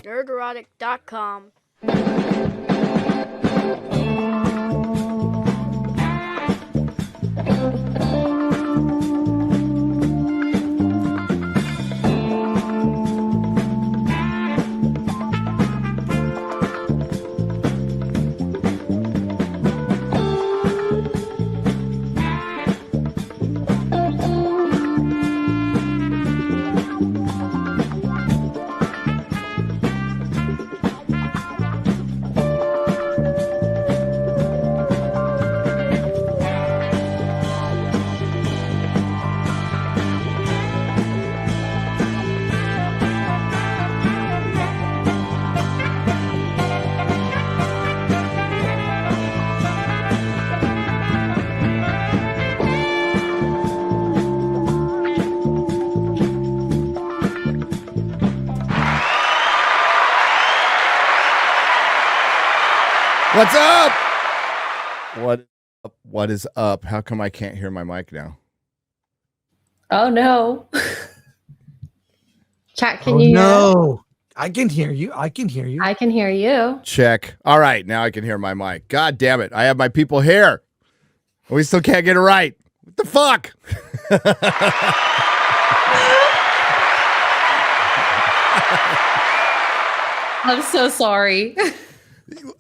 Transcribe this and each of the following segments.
Nerdrotic.com. What's up? What is up? How come I can't hear my mic now? Oh no. Chat, can you hear No. I can hear you. I can hear you. I can hear you. Check. All right, now I can hear my mic. God damn it. I have my people here. We still can't get it right. What the fuck? I'm so sorry.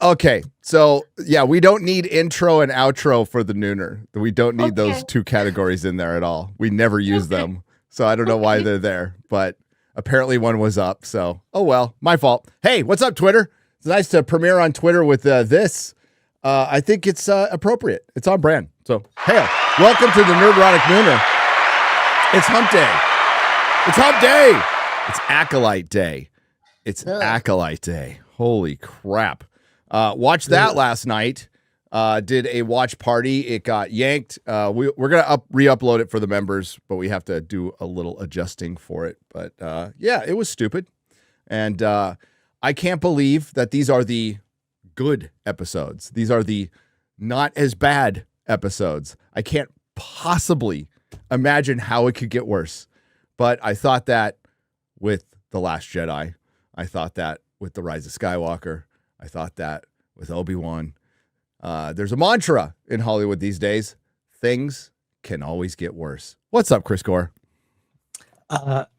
Okay, so yeah, we don't need intro and outro for the nooner. We don't need those two categories in there at all. We never use them. So I don't know why they're there, but apparently one was up. So, oh well, my fault. Hey, what's up, Twitter? It's nice to premiere on Twitter with this. I think it's appropriate. It's on brand. So, hey, welcome to the Nerdrotic Nooner. It's hump day. It's hump day. It's Acolyte day. It's Acolyte day. Holy crap. Watched that last night. Did a watch party. It got yanked. We're going to re-upload it for the members, but we have to do a little adjusting for it. But yeah, it was stupid. And I can't believe that these are the good episodes. These are the not as bad episodes. I can't possibly imagine how it could get worse. But I thought that with The Last Jedi. I thought that with The Rise of Skywalker. I thought that with Obi-Wan. There's a mantra in Hollywood these days. Things can always get worse. What's up, Chris Gore?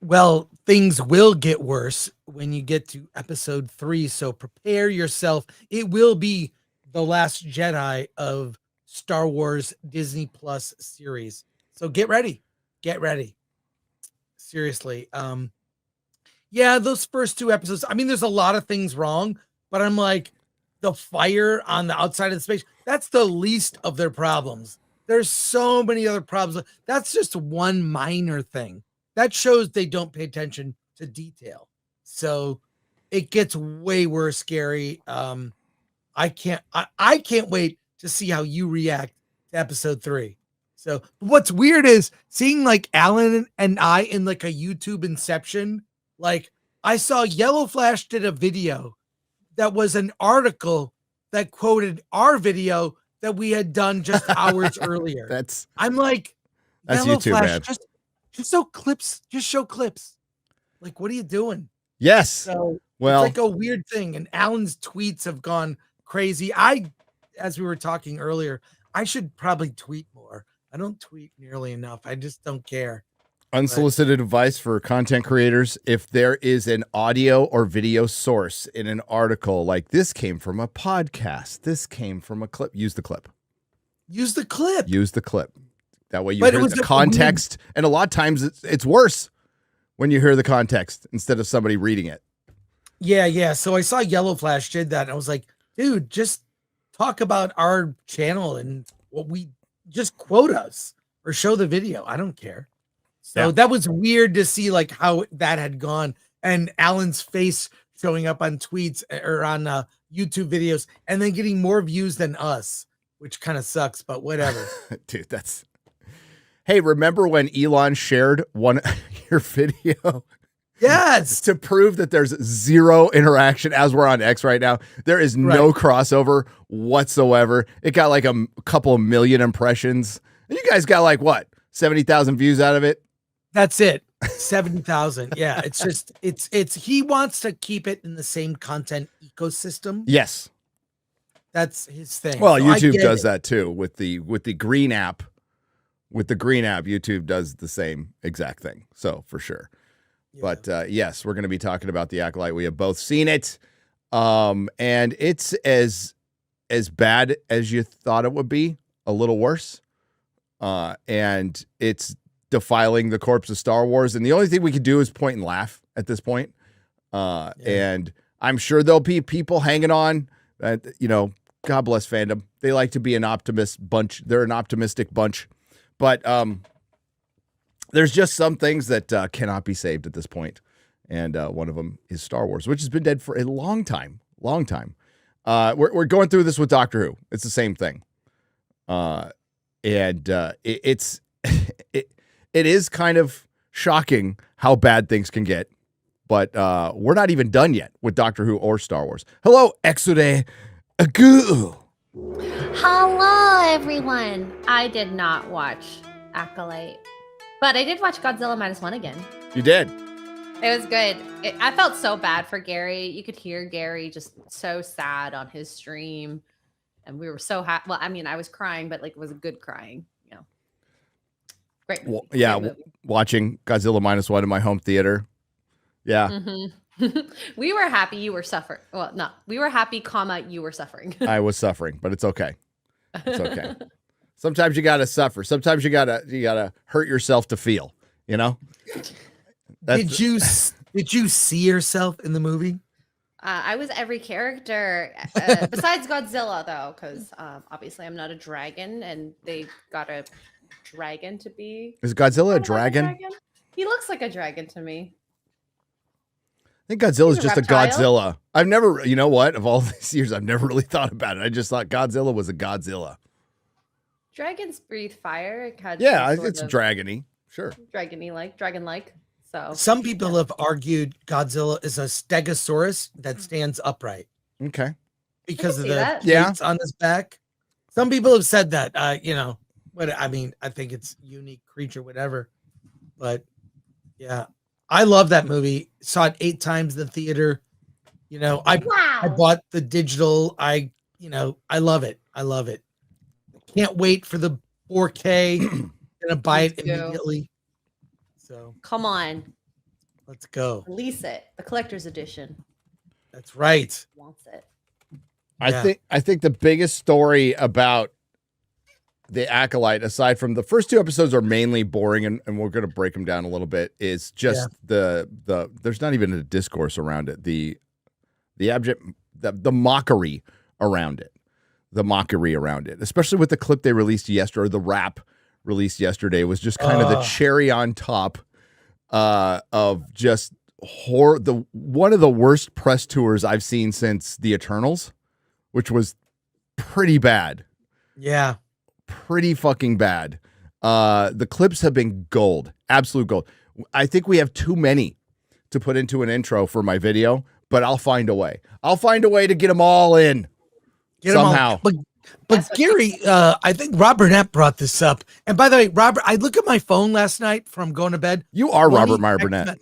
Well, things will get worse when you get to episode 3. So prepare yourself. It will be the last Jedi of Star Wars Disney Plus series. So get ready. Get ready. Seriously. Yeah, those first 2 episodes. I mean, there's a lot of things wrong. But I'm like, the fire on the outside of the space, that's the least of their problems. There's so many other problems. That's just one minor thing. That shows they don't pay attention to detail. So it gets way worse, scary. I can't wait to see how you react to episode 3. So what's weird is seeing like Alan and I in like a YouTube inception. Like I saw Yellow Flash did a video that was an article that quoted our video that we had done just hours earlier. I'm like, that's Yellow YouTube, Flash, man. just show clips. Just show clips. Like, what are you doing? Yes. So well, it's like a weird thing. And Alan's tweets have gone crazy. As we were talking earlier, I should probably tweet more. I don't tweet nearly enough. I just don't care. Unsolicited advice for content creators. If there is an audio or video source in an article, like this came from a podcast, this came from a clip, use the clip. Use the clip. Use the clip. That way you hear the context. And a lot of times it's worse when you hear the context instead of somebody reading it. Yeah. So I saw Yellow Flash did that. And I was like, dude, just talk about our channel and what we just quote us or show the video. I don't care. So that was weird to see like how that had gone, and Alan's face showing up on tweets or on YouTube videos and then getting more views than us, which kind of sucks, but whatever. Dude, hey, remember when Elon shared your video? Yes. To prove that there's zero interaction as we're on X right now. There is no crossover whatsoever. It got like a couple of million impressions. And you guys got like what? 70,000 views out of it? That's it. 70,000. Yeah, it's just it's he wants to keep it in the same content ecosystem. Yes. That's his thing. Well, So I YouTube get does it. that too with the green app. With the green app, YouTube does the same exact thing. So for sure. Yeah. But yes, we're going to be talking about the Acolyte. We have both seen it, and it's as bad as you thought it would be, a little worse. And it's defiling the corpse of Star Wars. And the only thing we could do is point and laugh at this point. And I'm sure there'll be people hanging on. God bless fandom. They like to be an optimist bunch. They're an optimistic bunch. But there's just some things that cannot be saved at this point. And one of them is Star Wars, which has been dead for a long time. We're going through this with Doctor Who. It's the same thing. It's it is kind of shocking how bad things can get. But we're not even done yet with Doctor Who or Star Wars. Hello, Exude Agu. Hello, everyone. I did not watch Acolyte, but I did watch Godzilla -1 again. You did. It was good. I felt so bad for Gary. You could hear Gary just so sad on his stream, and we were so happy. Well, I mean, I was crying, but like it was a good crying. Great movie. Well, Great movie. Watching Godzilla -1 in my home theater. Yeah. Mm-hmm. We were happy you were suffering. Well, no, we were happy, you were suffering. I was suffering, but it's okay. It's okay. Sometimes you gotta suffer. Sometimes you gotta hurt yourself to feel. You know. Did you see yourself in the movie? I was every character besides Godzilla, though, because obviously I'm not a dragon, and they got a dragon to be. Is Godzilla a Like dragon? He looks like a dragon to me. I think Godzilla is He's a just a reptile. Godzilla. I've never, you know what? Of all these years, I've never really thought about it. I just thought Godzilla was a Godzilla. Dragons breathe fire. It had Yeah, some it's sort of dragony. Sure. dragon-like. So Some people have argued Godzilla is a stegosaurus that stands upright Okay. because of see the that. plates on his back. Some people have said that. But I mean, I think it's unique creature, whatever. But yeah, I love that movie. Saw it 8 times in the theater. I wow. bought the digital. I love it. I love it. Can't wait for the 4K. Gonna buy it Me too. immediately. So Come on, let's go. release it. The collector's edition That's right. wants it. Yeah. I think the biggest story about the Acolyte, aside from the first 2 episodes are mainly boring, and we're going to break them down a little bit, is just the there's not even a discourse around it. The mockery around it. The mockery around it, especially with the clip they released yesterday, or the rap released yesterday, was just kind of the cherry on top of just one of the worst press tours I've seen since the Eternals, which was pretty bad. Yeah. Pretty fucking bad. The clips have been gold, absolute gold. I think we have too many to put into an intro for my video, but I'll find a way. I'll find a way to get them all in somehow. But Gary, I think Robert Burnett brought this up. And by the way, Robert, I look at my phone last night from going to bed. You are 20 Robert Meyer Burnett.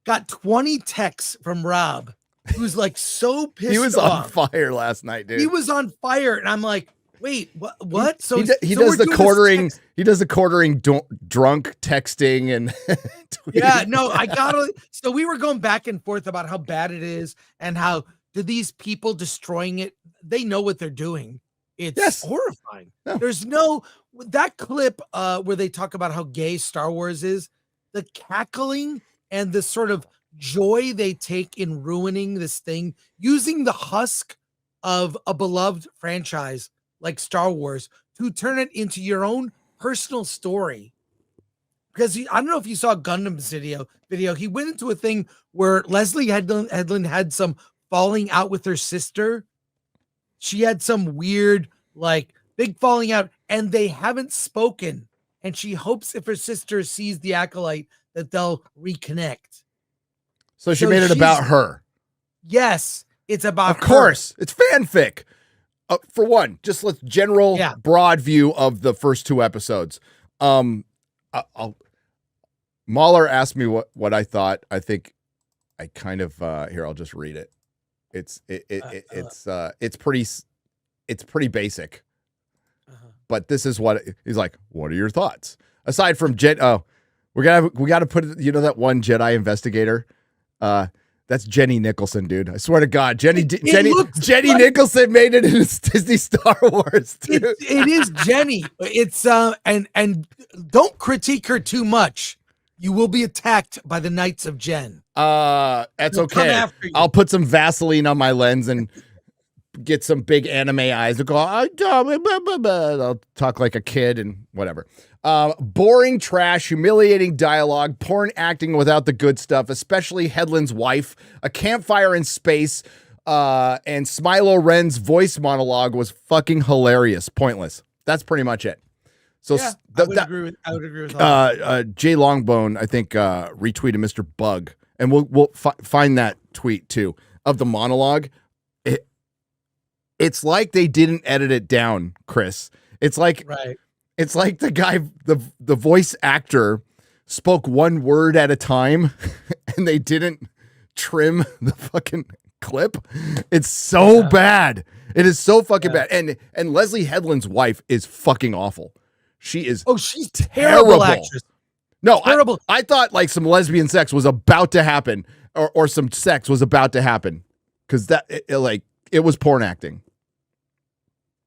Got 20 texts from Rob, who's like so pissed He was off. on fire last night, dude. He was on fire, and I'm like, wait, what? So he so does we're the doing this quartering. text- He does the quartering drunk texting and Yeah, no, I gotta. So we were going back and forth about how bad it is and how do these people destroying it, they know what they're doing. It's horrifying. No. There's no that clip where they talk about how gay Star Wars is, the cackling and the sort of joy they take in ruining this thing, using the husk of a beloved franchise like Star Wars to turn it into your own personal story. Because I don't know if you saw Gundam's video. He went into a thing where Leslie Headland had some falling out with her sister. She had some weird, like, big falling out, and they haven't spoken. And she hopes if her sister sees the Acolyte that they'll reconnect. So she made it about her. Yes, it's about Of course. It's fanfic. For one, just let's broad view of the first 2 episodes. Mahler asked me what I thought. I think I kind of here. I'll just read it. It's pretty basic. But this is what he's like. What are your thoughts aside from we got to put that one Jedi investigator. That's Jenny Nicholson, dude. I swear to God, Jenny Nicholson made it in Disney Star Wars. Dude. It is Jenny. It's and don't critique her too much. You will be attacked by the Knights of Jen. That's okay. I'll put some Vaseline on my lens and get some big anime eyes to go. I'll talk like a kid and whatever. Boring trash, humiliating dialogue, porn acting without the good stuff, especially Headland's wife, a campfire in space, and Smilo Ren's voice monologue was fucking hilarious. Pointless. That's pretty much it. So yeah, I would agree with that. Jay Longbone, I think, retweeted Mr. Bug, and we'll find that tweet too of the monologue. It's like they didn't edit it down, Chris. It's like It's like the guy, the voice actor spoke one word at a time and they didn't trim the fucking clip. It's so bad. It is so fucking bad. And Leslie Headland's wife is fucking awful. She is she's terrible actress. No, terrible. I thought like some lesbian sex was about to happen or some sex was about to happen because it was porn acting.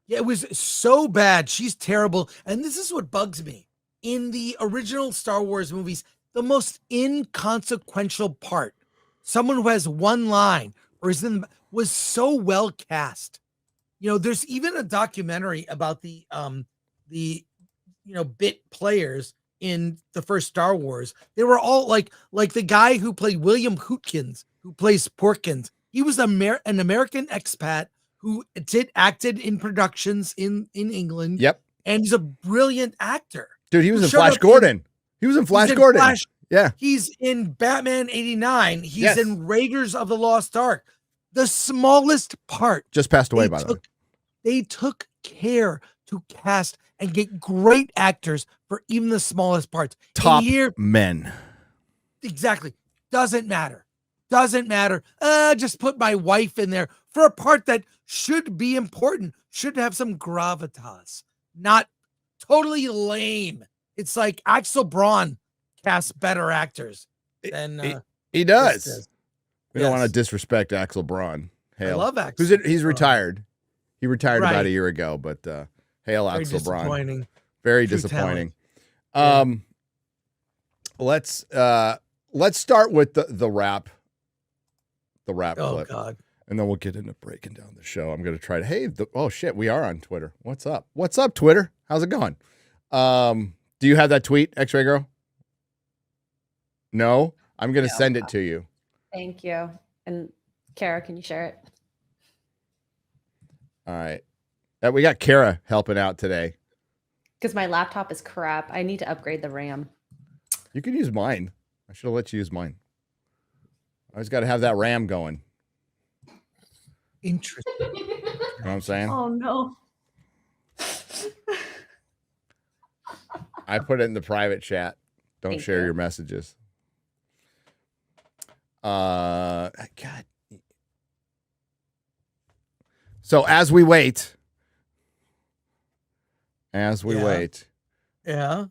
Yeah, it was so bad. She's terrible. And this is what bugs me. In the original Star Wars movies, the most inconsequential part, someone who has one line was so well cast. There's even a documentary about the bit players in the first Star Wars. They were all like the guy who played William Hootkins, who plays Porkins. He was an American expat who acted in productions in England. Yep. And he's a brilliant actor. Dude, he was in Flash Gordon. He was in Flash Gordon. Yeah. He's in Batman 89. He's in Raiders of the Lost Ark. The smallest part. Just passed away, by the way. They took care to cast and get great actors for even the smallest parts. Top men. Exactly. Doesn't matter. Just put my wife in there for a part that should be important, should have some gravitas, not totally lame. It's like Axel Braun casts better actors than he does. We don't want to disrespect Axel Braun. Hail. I love Axel. He's retired. He retired about a year ago, but hail Axel Braun. Very disappointing. Let's start with the rap. The rap clip. God. And then we'll get into breaking down the show. I'm going to try to, oh shit, we are on Twitter. What's up? What's up, Twitter? How's it going? Do you have that tweet, X-Ray Girl? No? I'm going to send it to you. Thank you. And Kara, can you share it? All right. We got Kara helping out today. Because my laptop is crap. I need to upgrade the RAM. You can use mine. I should have let you use mine. I always got to have that RAM going. Interesting. You know what I'm saying? Oh, no. I put it in the private chat. Don't share your messages. God. So as we wait. Yeah.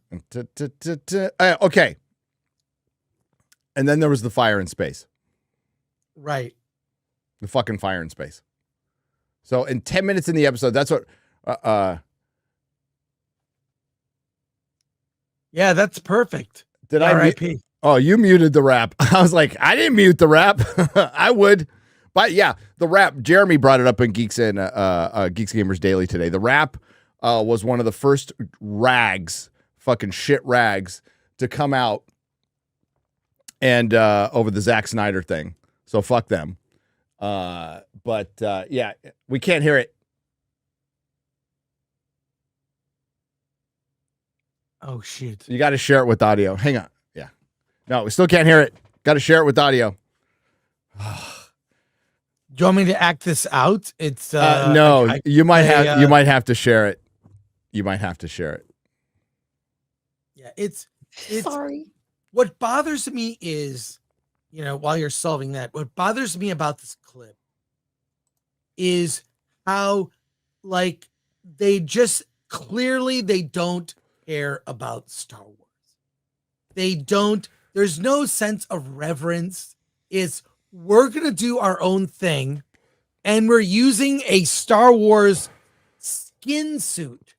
Okay. And then there was the fire in space. Right. The fucking fire in space. So in 10 minutes in the episode, that's what yeah, that's perfect. Did I Oh, you muted the rap. I was like, I didn't mute the rap. I would. But yeah, the rap, Jeremy brought it up in Geeks and Geeks Gamers Daily today. The rap was one of the first fucking shit rags to come out and over the Zack Snyder thing. So fuck them. But yeah, we can't hear it. Oh shit. You got to share it with audio. Hang on. Yeah. No, we still can't hear it. Got to share it with audio. Do you want me to act this out? It's no, you might have to share it. You might have to share it. Yeah, it's sorry. what bothers me is, while you're solving that, what bothers me about this clip is how, like, they just clearly they don't care about Star Wars. They don't, there's no sense of reverence. It's, we're going to do our own thing, and we're using a Star Wars skin suit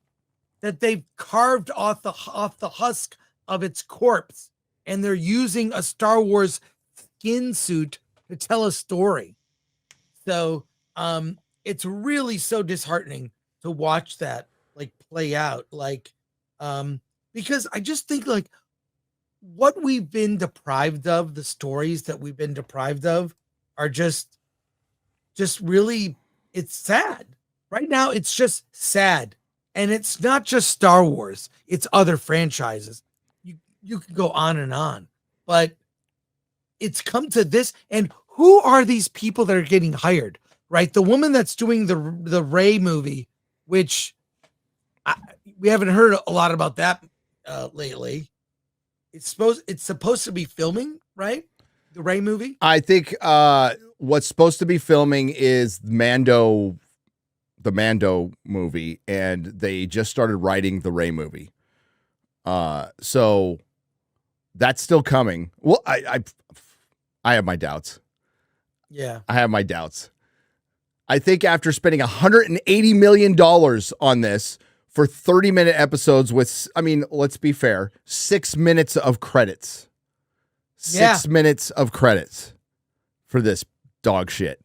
that they've carved off the husk of its corpse, and they're using a Star Wars skin suit to tell a story. So it's really so disheartening to watch that like play out, like because I just think like what we've been deprived of, the stories that we've been deprived of are just really, it's sad. Right now it's just sad. And it's not just Star Wars, it's other franchises. You can go on, but it's come to this. And who are these people that are getting hired? Right? The woman that's doing the Rey movie, which we haven't heard a lot about that lately. It's supposed to be filming, right? The Rey movie. I think what's supposed to be filming is the Mando movie, and they just started writing the Rey movie. So that's still coming. Well, I have my doubts. Yeah, I have my doubts. I think after spending $180 million on this for 30-minute episodes with, I mean, let's be fair, 6 minutes of credits. 6 minutes of credits for this dog shit.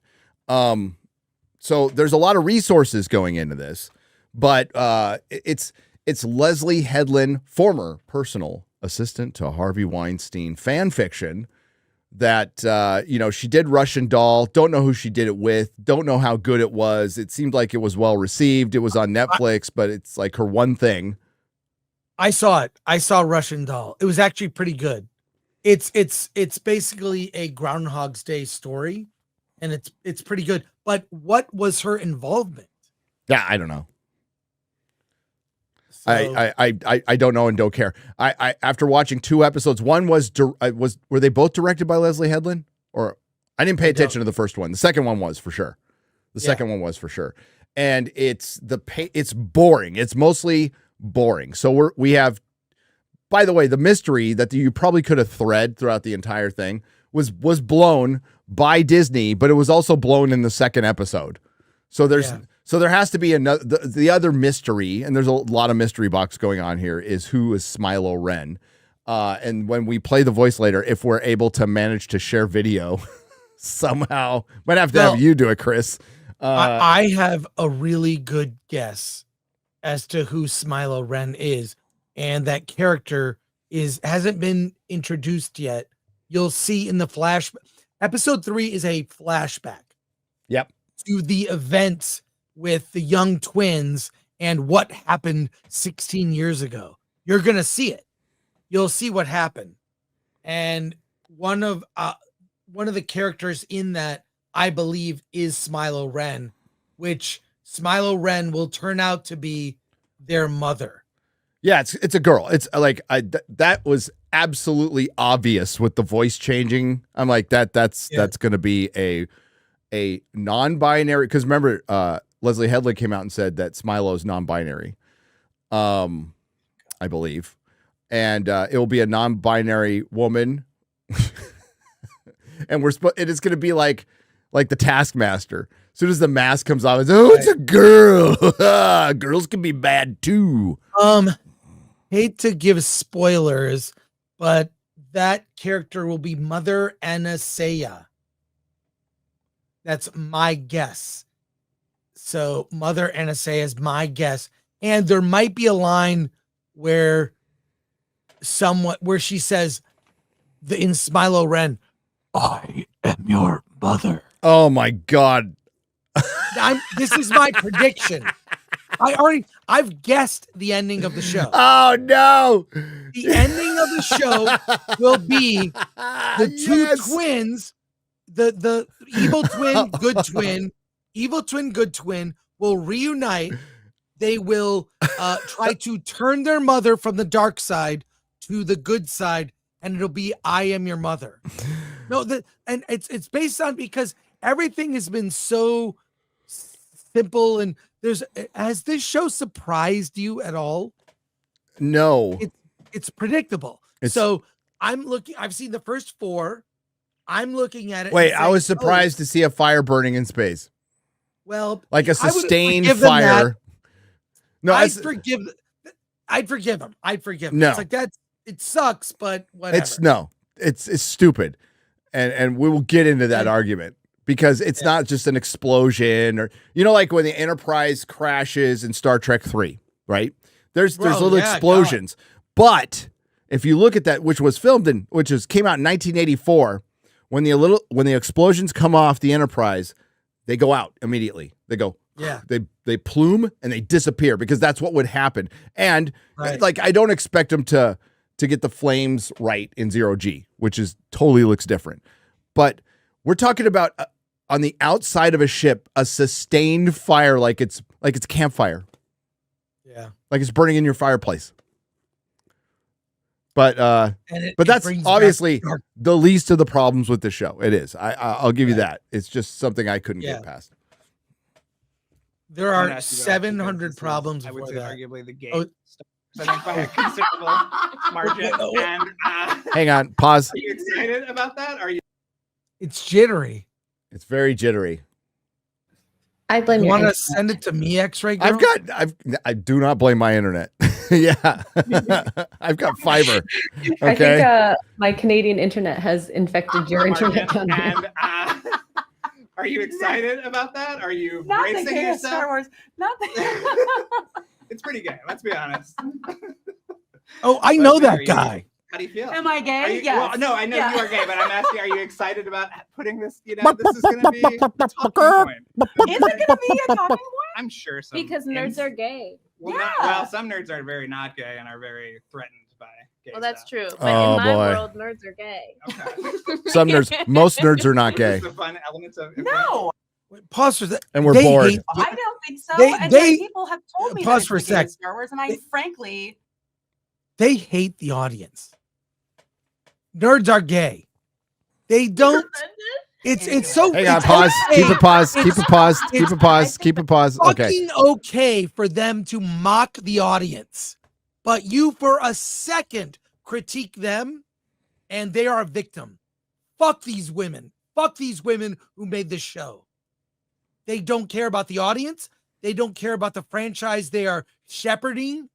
So there's a lot of resources going into this, but it's Leslie Headland, former personal assistant to Harvey Weinstein, fan fiction that, she did Russian Doll. Don't know who she did it with. Don't know how good it was. It seemed like it was well received. It was on Netflix, but it's like her one thing. I saw it. I saw Russian Doll. It was actually pretty good. It's basically a Groundhog's Day story, and it's pretty good. But what was her involvement? Yeah, I don't know. So, I don't know and don't care. I after watching 2 episodes, one were they both directed by Leslie Headland? Or I didn't pay attention to the first one. The second one was for sure. Second one was for sure. And it's boring. It's mostly boring. So we have, by the way, the mystery that you probably could have thread throughout the entire thing was blown by Disney, but it was also blown in the second episode. So there has to be another, the other mystery, and there's a lot of mystery box going on here, is who is Smilo Ren. And when we play the voice later, if we're able to manage to share video somehow, might have to have you do it, Chris. I have a really good guess as to who Smilo Ren is, and that character hasn't been introduced yet. You'll see in the flash. Episode 3 is a flashback. Yep. To the events with the young twins and what happened 16 years ago. You're going to see it. You'll see what happened. And one of the characters in that, I believe, is Smilo Ren, which Smilo Ren will turn out to be their mother. Yeah, it's a girl. It's like that was absolutely obvious with the voice changing. I'm like that's going to be a non-binary, because remember Leslie Headland came out and said that Smilo is non-binary, I believe, and it will be a non-binary woman, and it is going to be like the Taskmaster. As soon as the mask comes off, it's a girl. Girls can be bad too. Hate to give spoilers, but that character will be Mother Anastasia. That's my guess. So Mother Anastasia is my guess. And there might be a line where she says in Smilo Ren, "I am your mother." Oh my God. This is my prediction. I've guessed the ending of the show. Oh no. The ending of the show will be the two twins, the evil twin, good twin will reunite. They will try to turn their mother from the dark side to the good side, and it'll be I Am Your Mother. No, and it's based on, because everything has been so simple, and has this show surprised you at all? No. It's predictable. So I've seen the first 4. I'm looking at it. Wait, I was surprised to see a fire burning in space. Well, like a sustained fire. No, I'd forgive them. No. It's like it sucks, but whatever. It's stupid. And we will get into that argument, because it's not just an explosion, or like when the Enterprise crashes in Star Trek 3, right? There's little explosions. God. But if you look at that, which was filmed came out in 1984, when the explosions come off the Enterprise, they go out immediately. They go, they plume and they disappear, because that's what would happen. And I don't expect them to get the flames right in 0G, which totally looks different. But we're talking about on the outside of a ship, a sustained fire, like it's campfire. Yeah. Like it's burning in your fireplace. But that's obviously the least of the problems with the show. It is. I'll give you that. It's just something I couldn't get past. There are 700 problems. I would say arguably the game. Oh. I think by a considerable margin. And hang on, pause. Are you excited about that? It's jittery. It's very jittery. I blame you. You want to send it to me, X-Ray girl? I do not blame my internet. Yeah. I've got fiber. Okay. I think my Canadian internet has infected your internet. And are you excited about that? Are you bracing yourself? Star Wars. Nothing. It's pretty gay. Let's be honest. Oh, I know that guy. How do you feel? Am I gay? Yes. Well, no, I know you are gay, but I'm asking, are you excited about putting this, this is going to be a talking point. Is it going to be a talking point? I'm sure so. Because nerds are gay. Well, some nerds are very not gay and are very threatened by gay Well, that's stuff. true. But in my world, nerds are gay. Okay. Most nerds are not gay. The fun elements of No. Pause for that. And we're bored. I don't think so. People have told me pause for a sec. Star Wars, and I frankly, they hate the audience. Nerds are gay. They don't. It's so. Hang on, pause. Keep a pause. Keep a pause. Keep a pause. Keep a pause. Okay. Okay for them to mock the audience, but you for a second critique them, and they are a victim. Fuck these women. Fuck these women who made this show. They don't care about the audience. They don't care about the franchise they are shepherding.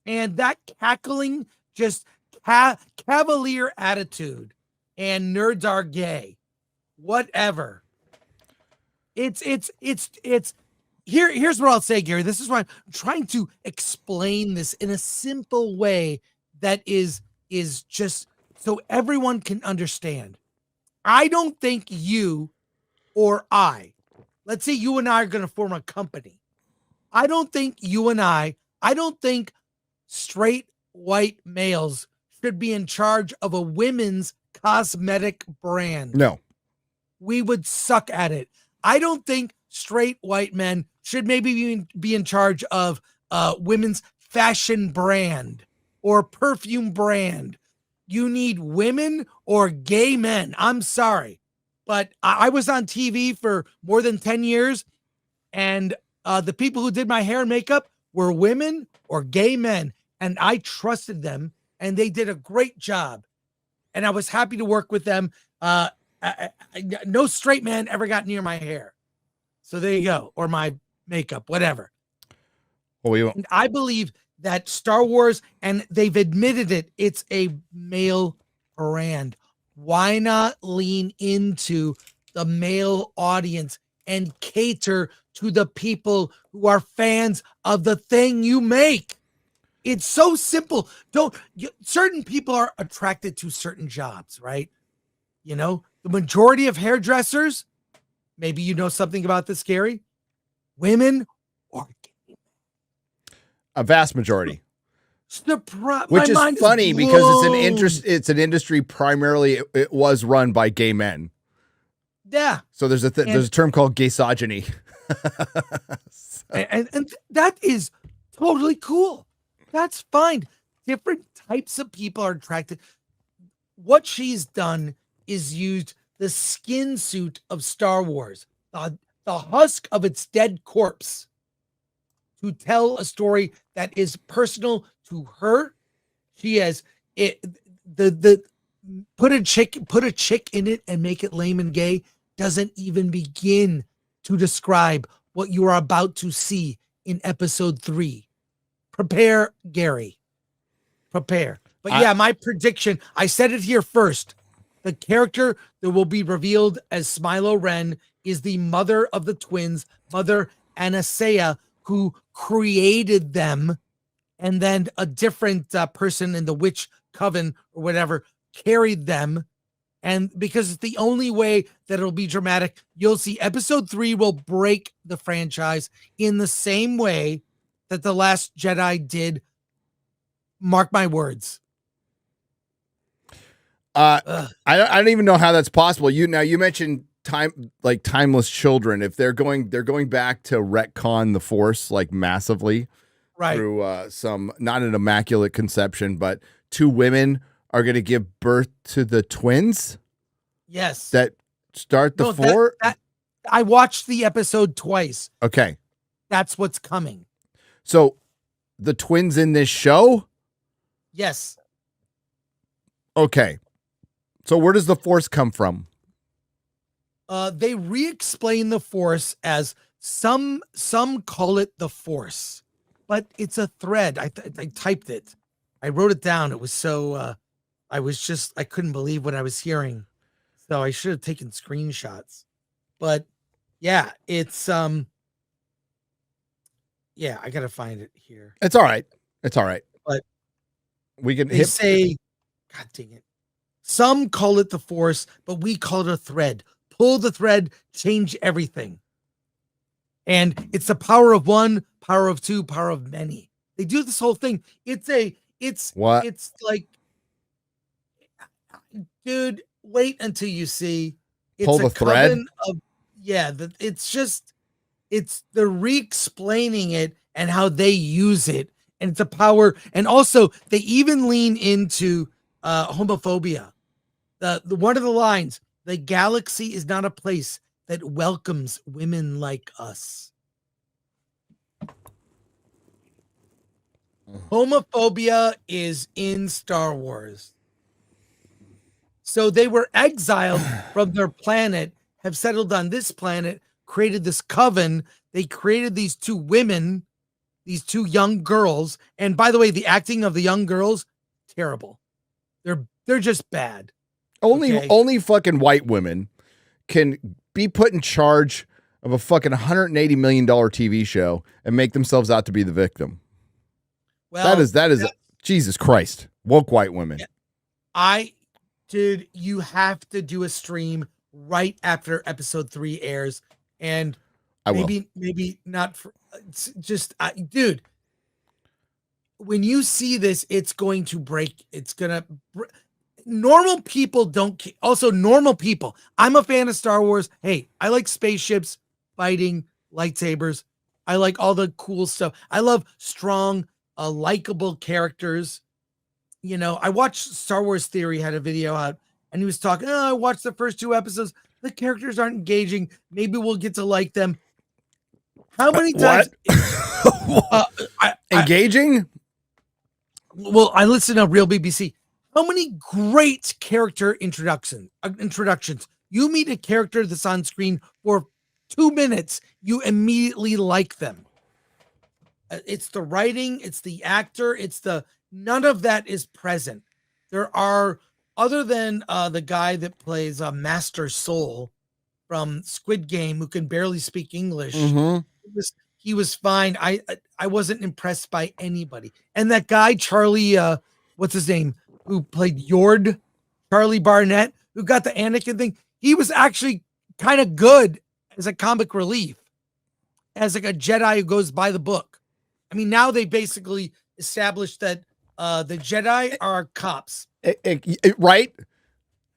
And that cackling, just cavalier attitude, and nerds are gay. Whatever. It's here's what I'll say, Gary. This is why I'm trying to explain this in a simple way that is just so everyone can understand. I don't think you or let's say you and I are going to form a company. I don't think straight white males should be in charge of a women's cosmetic brand. No. We would suck at it. I don't think straight white men should maybe be in charge of women's fashion brand or perfume brand. You need women or gay men. I'm sorry. But I was on TV for more than 10 years, and the people who did my hair and makeup were women or gay men, and I trusted them, and they did a great job, and I was happy to work with them. No straight man ever got near my hair. So there you go, or my makeup, whatever. And I believe that Star Wars, and they've admitted it, it's a male brand. Why not lean into the male audience and cater to the people who are fans of the thing you make? It's so simple. Certain people are attracted to certain jobs, right? You know, the majority of hairdressers, maybe you know something about this, Gary, women or gay. A vast majority. Which is funny because it's an industry primarily it was run by gay men. Yeah. So there's a term called gaysogyny. and that is totally cool. That's fine. Different types of people are attracted. what she's done is used the skin suit of Star Wars, the husk of its dead corpse, to tell a story that is personal to her. She has it. The put a chick in it and make it lame and gay doesn't even begin to describe what you are about to see in episode 3. Prepare, Gary. Prepare. But yeah, my prediction, I said it here first. The character that will be revealed as Smilo Ren is the mother of the twins, Mother Anastasia, who created them, and then a different person in the witch coven or whatever carried them. And because it's the only way that it'll be dramatic, you'll see episode 3 will break the franchise in the same way that The Last Jedi did. Mark my words. I don't even know how that's possible. You mentioned timeless children. If they're going back to retcon the Force like massively, right, through some, not an immaculate conception, but 2 women are going to give birth to the twins. Yes, that start the 4. I watched the episode twice. Okay, that's what's coming. So the twins in this show. Yes. Okay. So where does the Force come from? They re-explain the Force as some call it the Force, but it's a thread. I typed it. I wrote it down. It was so I couldn't believe what I was hearing. So I should have taken screenshots. But yeah, it's yeah, I gotta find it here. It's all right. But we can say, God dang it. Some call it the Force, but we call it a thread. Pull the thread, change everything. And it's the power of one, power of two, power of many. They do this whole thing. It's like, dude, wait until you see. It's pull the thread. They're re-explaining it and how they use it. And it's a power. And also they even lean into homophobia. The one of the lines, the galaxy is not a place that welcomes women like us. Homophobia is in Star Wars. So they were exiled from their planet, have settled on this planet, created this coven. They created these 2 women, these 2 young girls. And by the way, the acting of the young girls, terrible. They're just bad. Only fucking white women can be put in charge of a fucking $180 million TV show and make themselves out to be the victim. Well, that is Jesus Christ. Woke white women. Dude, you have to do a stream right after episode 3 airs, and maybe not for just dude. When you see this, it's going to break. It's gonna. Normal people don't. Also, normal people. I'm a fan of Star Wars. Hey, I like spaceships, fighting, lightsabers. I like all the cool stuff. I love strong, likable characters. You know, I watched Star Wars Theory had a video out, and he was talking. Oh, I watched the first 2 episodes. The characters aren't engaging. Maybe we'll get to like them. How many times? Engaging? Well, I listen to Real BBC. How many great character introductions? You meet a character that's on screen for 2 minutes, you immediately like them. It's the writing, it's the actor, none of that is present. There are, other than the guy that plays Master Soul from Squid Game, who can barely speak English. Mm-hmm. He was fine. I wasn't impressed by anybody. And that guy, Charlie, what's his name, who played Yord, Charlie Barnett, who got the Anakin thing, he was actually kind of good as a comic relief, as like a Jedi who goes by the book. I mean, now they basically established that the Jedi are cops. Right?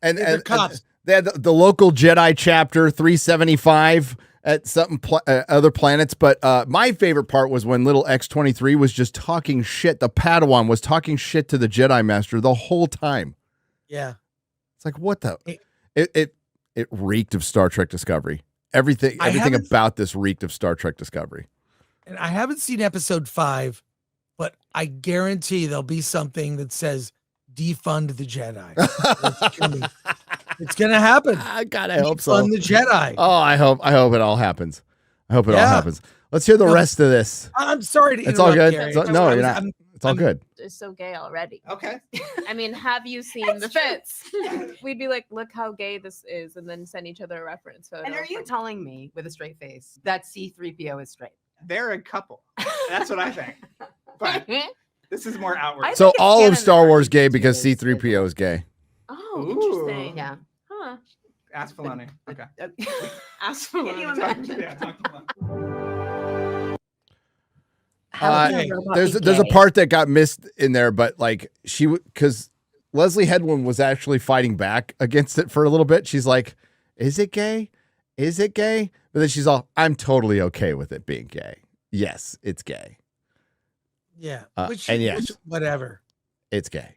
And they're cops. They had the local Jedi chapter 375 at some other planets. But my favorite part was when little X-23 was just talking shit. The Padawan was talking shit to the Jedi Master the whole time. Yeah. It's like, what the? It- It reeked of Star Trek Discovery. Everything haven't- about this reeked of Star Trek Discovery. And I haven't seen episode 5, but I guarantee there'll be something that says defund the Jedi. It's gonna happen. God, I hope so. Defund the Jedi. Oh, I hope it all happens. I hope it all happens. Let's hear the rest of this. I'm sorry to interrupt. It's all good. Gary. No, you're not. It's all good. Is so gay already. Okay. I mean, have you seen the fits? We'd be like, look how gay this is, and then send each other a reference photo. And are you telling me with a straight face that C-3PO is straight? They're a couple. That's what I think. But this is more outward. I So think it's all of canon Star that Wars gay R2-D2 because is C-3PO is gay. Oh, Ooh. interesting. Yeah. Huh. Ask Filoni. Okay. Ask for Can you one. imagine? Yeah, talk to Filoni. How can a robot There's be a gay? part that got missed in there, but like because Leslie Headland was actually fighting back against it for a little bit. She's like, "Is it gay? Is it gay?" But then she's all, "I'm totally okay with it being gay. Yes, it's gay. Yeah. And yes. Whatever. It's gay."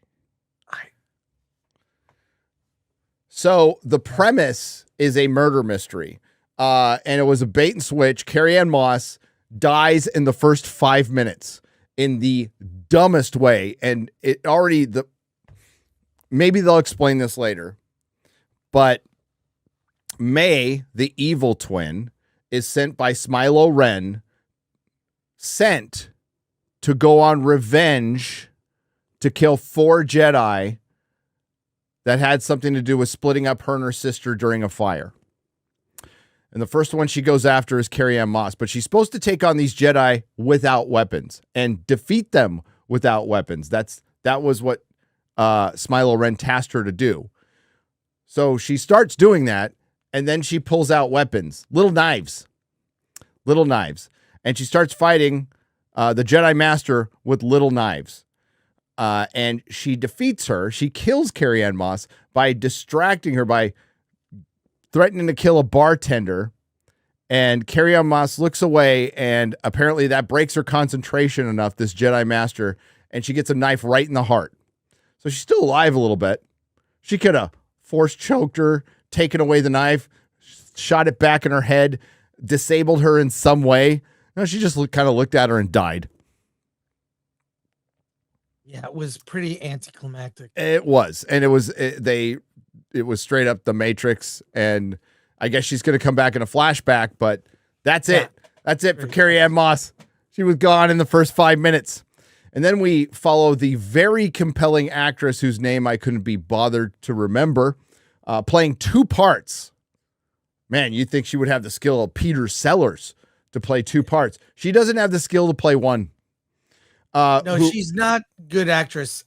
So the premise is a murder mystery, and it was a bait and switch. Carrie Ann Moss dies in the first 5 minutes in the dumbest way, and it already maybe they'll explain this later, but May, the evil twin, is sent by Smilo Ren, sent to go on revenge to kill 4 Jedi that had something to do with splitting up her and her sister during a fire. And the first one she goes after is Carrie Ann Moss, but she's supposed to take on these Jedi without weapons and defeat them without weapons. That was what Smilo Ren tasked her to do. So she starts doing that, and then she pulls out weapons, little knives, and she starts fighting the Jedi Master with little knives. And she defeats her. She kills Carrie Ann Moss by distracting her, by threatening to kill a bartender. And Carrie Ann Moss looks away, and apparently that breaks her concentration enough, this Jedi Master, and she gets a knife right in the heart. So she's still alive a little bit. She could have force choked her, taken away the knife, shot it back in her head, disabled her in some way. No, she just kind of looked at her and died. Yeah, it was pretty anticlimactic. It was, and it was straight up the Matrix, and I guess she's going to come back in a flashback, but that's it. That's it for Carrie Ann Moss. She was gone in the first 5 minutes. And then we follow the very compelling actress whose name I couldn't be bothered to remember, playing 2 parts. Man, you'd think she would have the skill of Peter Sellers to play 2 parts. She doesn't have the skill to play 1. No, she's not good actress.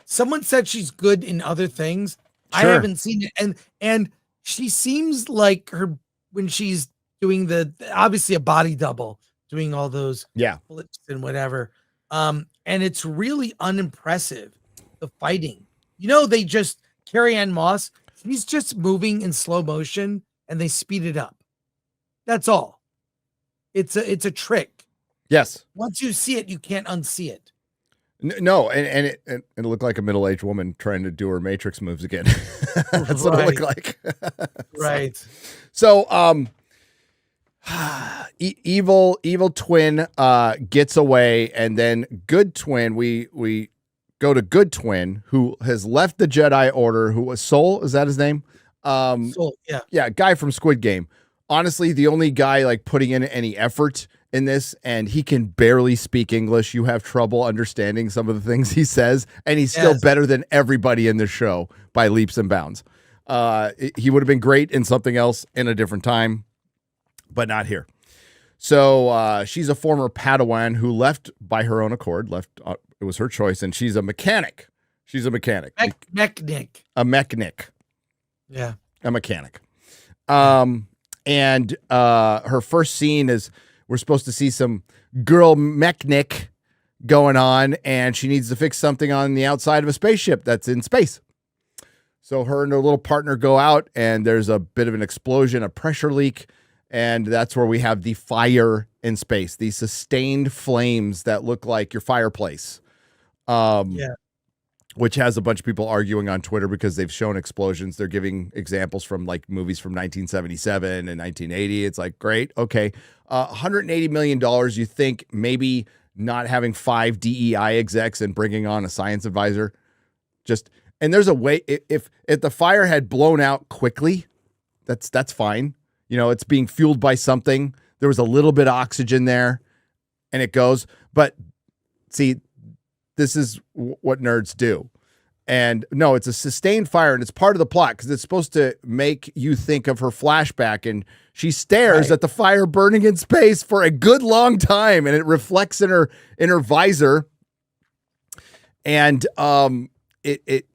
Someone said she's good in other things. I Sure. haven't seen it, and she seems like her when she's doing obviously a body double, doing all those flips and whatever. And it's really unimpressive, the fighting. They just Carrie Ann Moss, she's just moving in slow motion and they speed it up. That's all. It's a trick. Yes. Once you see it, you can't unsee it. No, and it looked like a middle-aged woman trying to do her Matrix moves again. That's what it looked like. Right. So evil twin gets away, and then good twin, we go to good twin, who has left the Jedi Order, who was Soul, is that his name? Soul, yeah. Yeah, guy from Squid Game. Honestly, the only guy like putting in any effort in this, and he can barely speak English. You have trouble understanding some of the things he says, and he's still better than everybody in the show by leaps and bounds. He would have been great in something else in a different time, but not here. So she's a former Padawan who left by her own accord. It was her choice, and she's a mechanic. She's a mechanic. Mechanic. A mechanic. Yeah. A mechanic. And her first scene is we're supposed to see some girl mechanic going on, and she needs to fix something on the outside of a spaceship that's in space. So her and her little partner go out, and there's a bit of an explosion, a pressure leak, and that's where we have the fire in space, these sustained flames that look like your fireplace. which has a bunch of people arguing on Twitter because they've shown explosions. They're giving examples from like movies from 1977 and 1980. It's like, great. Okay. $180 million. You think maybe not having 5 DEI execs and bringing on a science advisor and there's a way if the fire had blown out quickly, that's fine. You know, it's being fueled by something. There was a little bit of oxygen there and it goes, but see, this is what nerds do. And no, it's a sustained fire and it's part of the plot because it's supposed to make you think of her flashback and she stares at the fire burning in space for a good long time and it reflects in her visor. And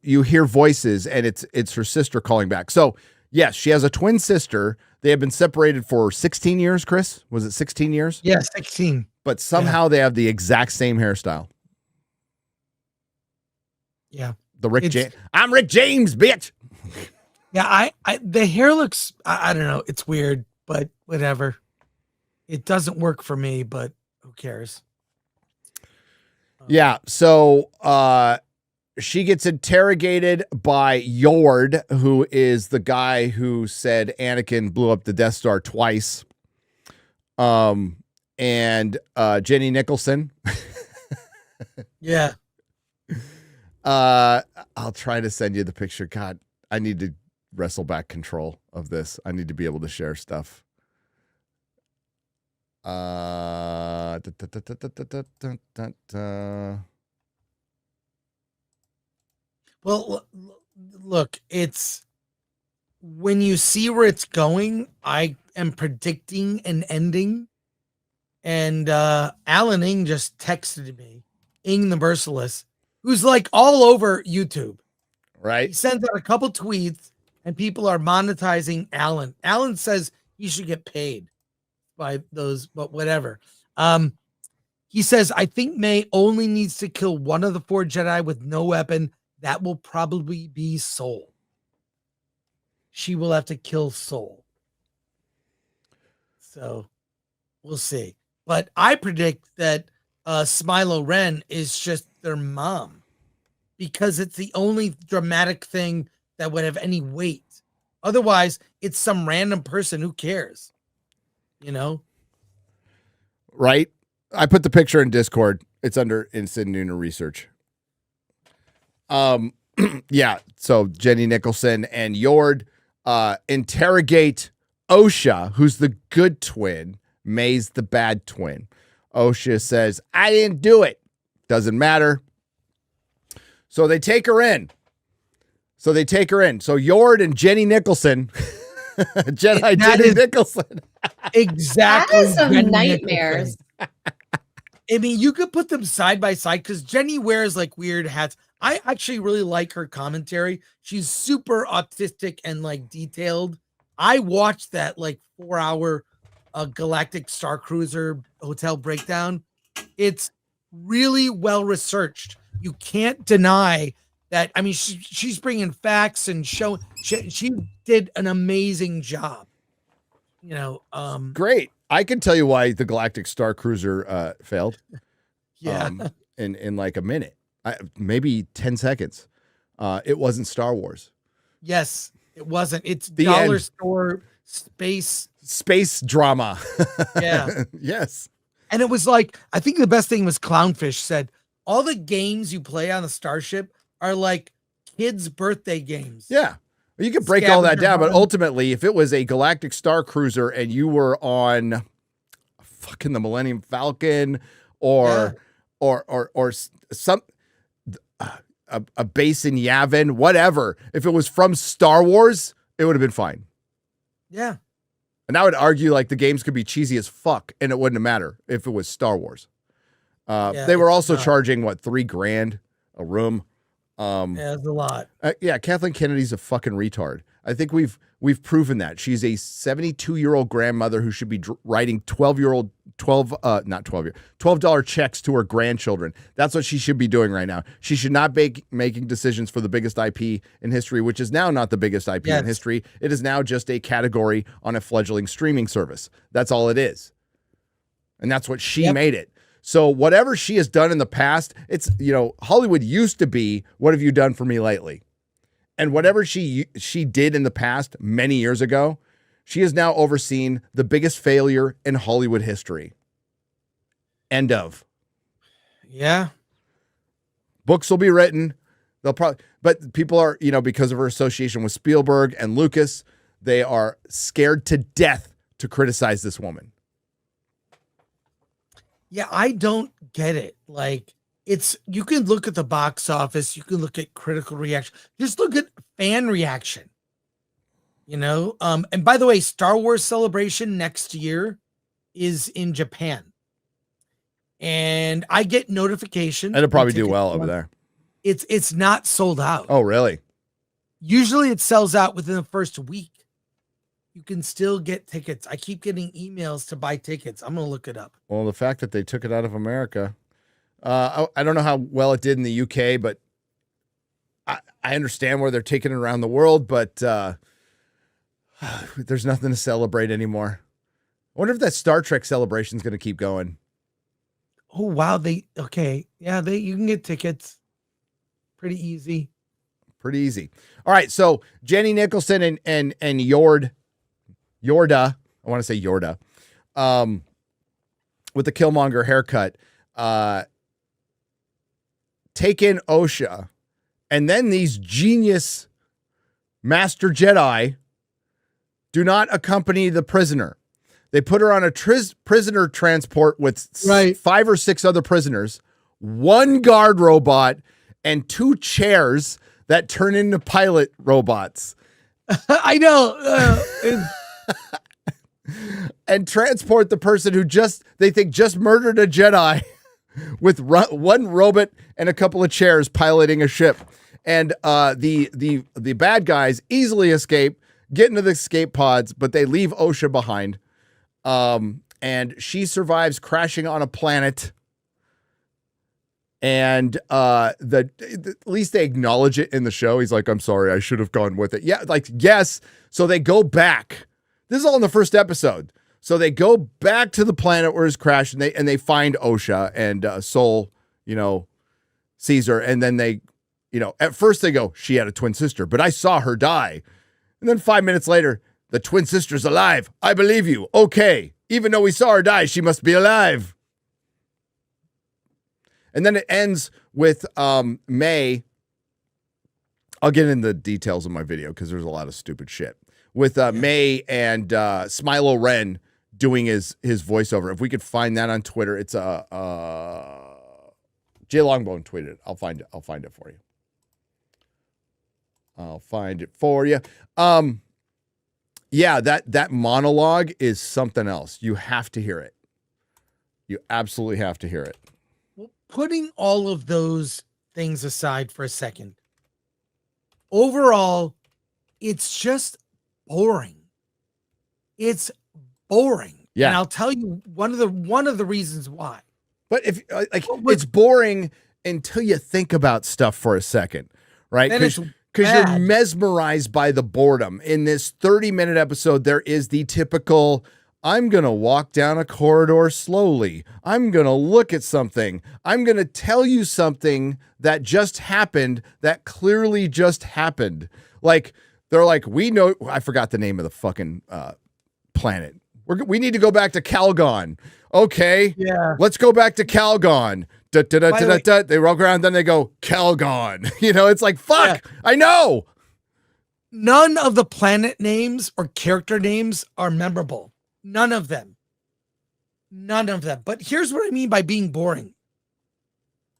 you hear voices and it's her sister calling back. So yes, she has a twin sister. They have been separated for 16 years, Chris. Was it 16 years? Yeah, 16. But somehow they have the exact same hairstyle. Yeah. The Rick James. I'm Rick James, bitch. Yeah, the hair looks, I don't know. It's weird, but whatever. It doesn't work for me, but who cares? Yeah. So she gets interrogated by Yord, who is the guy who said Anakin blew up the Death Star twice. And Jenny Nicholson. Yeah. I'll try to send you the picture. God, I need to wrestle back control of this. I need to be able to share stuff. Well, look, it's when you see where it's going, I am predicting an ending. And Alan Ing just texted me, Ing the Merciless, who's like all over YouTube. Right. He sends out a couple tweets and people are monetizing Alan. Alan says he should get paid by those, but whatever. He says, I think May only needs to kill one of the 4 Jedi with no weapon. That will probably be Soul. She will have to kill Soul. So we'll see. But I predict that Smilo Ren is just their mom because it's the only dramatic thing that would have any weight. Otherwise, it's some random person. Who cares? You know? Right. I put the picture in Discord. It's under Instant Nooner Research. Yeah. So Jenny Nicholson and Yord interrogate Osha, who's the good twin. May's the bad twin. Osha says, I didn't do it. Doesn't matter. So they take her in. So Yord and Jenny Nicholson, Jenny Nicholson. Exactly. That is some Jenny nightmares. Nicholson. I mean, you could put them side by side because Jenny wears like weird hats. I actually really like her commentary. She's super autistic and like detailed. I watched that like 4-hour Galactic Star Cruiser hotel breakdown. It's really well researched. You can't deny that. I mean, she's bringing facts and show. She did an amazing job. You know, Great. I can tell you why the Galactic Star Cruiser failed. Yeah. In like a minute, maybe 10 seconds. It wasn't Star Wars. Yes, it wasn't. It's The dollar end. store Space drama. Yeah. Yes. And it was like, I think the best thing was Clownfish said, all the games you play on the Starship are like kids' birthday games. Yeah. You could break all that Scavenger down, but hunt. ultimately, if it was a Galactic Star Cruiser and you were on fucking the Millennium Falcon or some a base in Yavin, whatever, if it was from Star Wars, it would have been fine. Yeah. And I would argue like the games could be cheesy as fuck and it wouldn't matter if it was Star Wars. They were it's also not. charging what, $3,000 a room. Yeah, it's a lot. Yeah, Kathleen Kennedy's a fucking retard. I think we've proven that. She's a 72-year-old grandmother who should be writing $12 checks to her grandchildren. That's what she should be doing right now. She should not be making decisions for the biggest IP in history, which is now not the biggest IP in history. It is now just a category on a fledgling streaming service. That's all it is. And that's what she made it. So whatever she has done in the past, it's, Hollywood used to be, what have you done for me lately? And whatever she did in the past many years ago, she has now overseen the biggest failure in Hollywood history. End of. Yeah. Books will be written. But people are, because of her association with Spielberg and Lucas, they are scared to death to criticize this woman. Yeah, I don't get it. Like, you can look at the box office, you can look at critical reaction, just look at fan reaction. And by the way, Star Wars Celebration next year is in Japan. And I get notification. And it'll probably do well over there. It's not sold out. Oh, really? Usually it sells out within the first week. You can still get tickets. I keep getting emails to buy tickets. I'm going to look it up. Well, the fact that they took it out of America, I don't know how well it did in the UK, but I understand where they're taking it around the world, but there's nothing to celebrate anymore. I wonder if that Star Trek celebration is going to keep going. Oh, wow. Okay. Yeah, you can get tickets. Pretty easy. Pretty easy. All right. So Jenny Nicholson and Yorda, I want to say Yorda, with the Killmonger haircut, take in OSHA, and then these genius Master Jedi do not accompany the prisoner. They put her on a prisoner transport with 5 or 6 other prisoners, 1 guard robot, and 2 chairs that turn into pilot robots. I know. And transport the person who they think just murdered a Jedi with 1 robot and a couple of chairs piloting a ship. And the bad guys easily escape, get into the escape pods, but they leave OSHA behind. And she survives crashing on a planet. And at least they acknowledge it in the show. He's like, I'm sorry, I should have gone with it. Yeah, like, yes. So they go back. This is all in the first episode. So they go back to the planet where it's crashed, and they find OSHA, and Soul, sees her. And then they, at first they go, she had a twin sister, but I saw her die. And then 5 minutes later, the twin sister's alive. I believe you. Okay. Even though we saw her die, she must be alive. And then it ends with May. I'll get into the details of my video because there's a lot of stupid shit. With May and Smilo Ren doing his voiceover. If we could find that on Twitter, it's Jay Longbone tweeted it. I'll find it for you. I'll find it for you. Yeah, that monologue is something else. You have to hear it. You absolutely have to hear it. Well, putting all of those things aside for a second, overall, it's just boring. It's boring. Yeah. And I'll tell you one of the reasons why. But if it's boring until you think about stuff for a second, right? Because you're mesmerized by the boredom. In this 30-minute episode, there is the typical, I'm going to walk down a corridor slowly. I'm going to look at something. I'm going to tell you something that just happened that clearly just happened. Like, they're like, we know, I forgot the name of the fucking planet. We need to go back to Calgon. Okay. Yeah. Let's go back to Calgon. They walk around, then they go, Calgon. It's like, fuck, yeah. I know. None of the planet names or character names are memorable. None of them. But here's what I mean by being boring.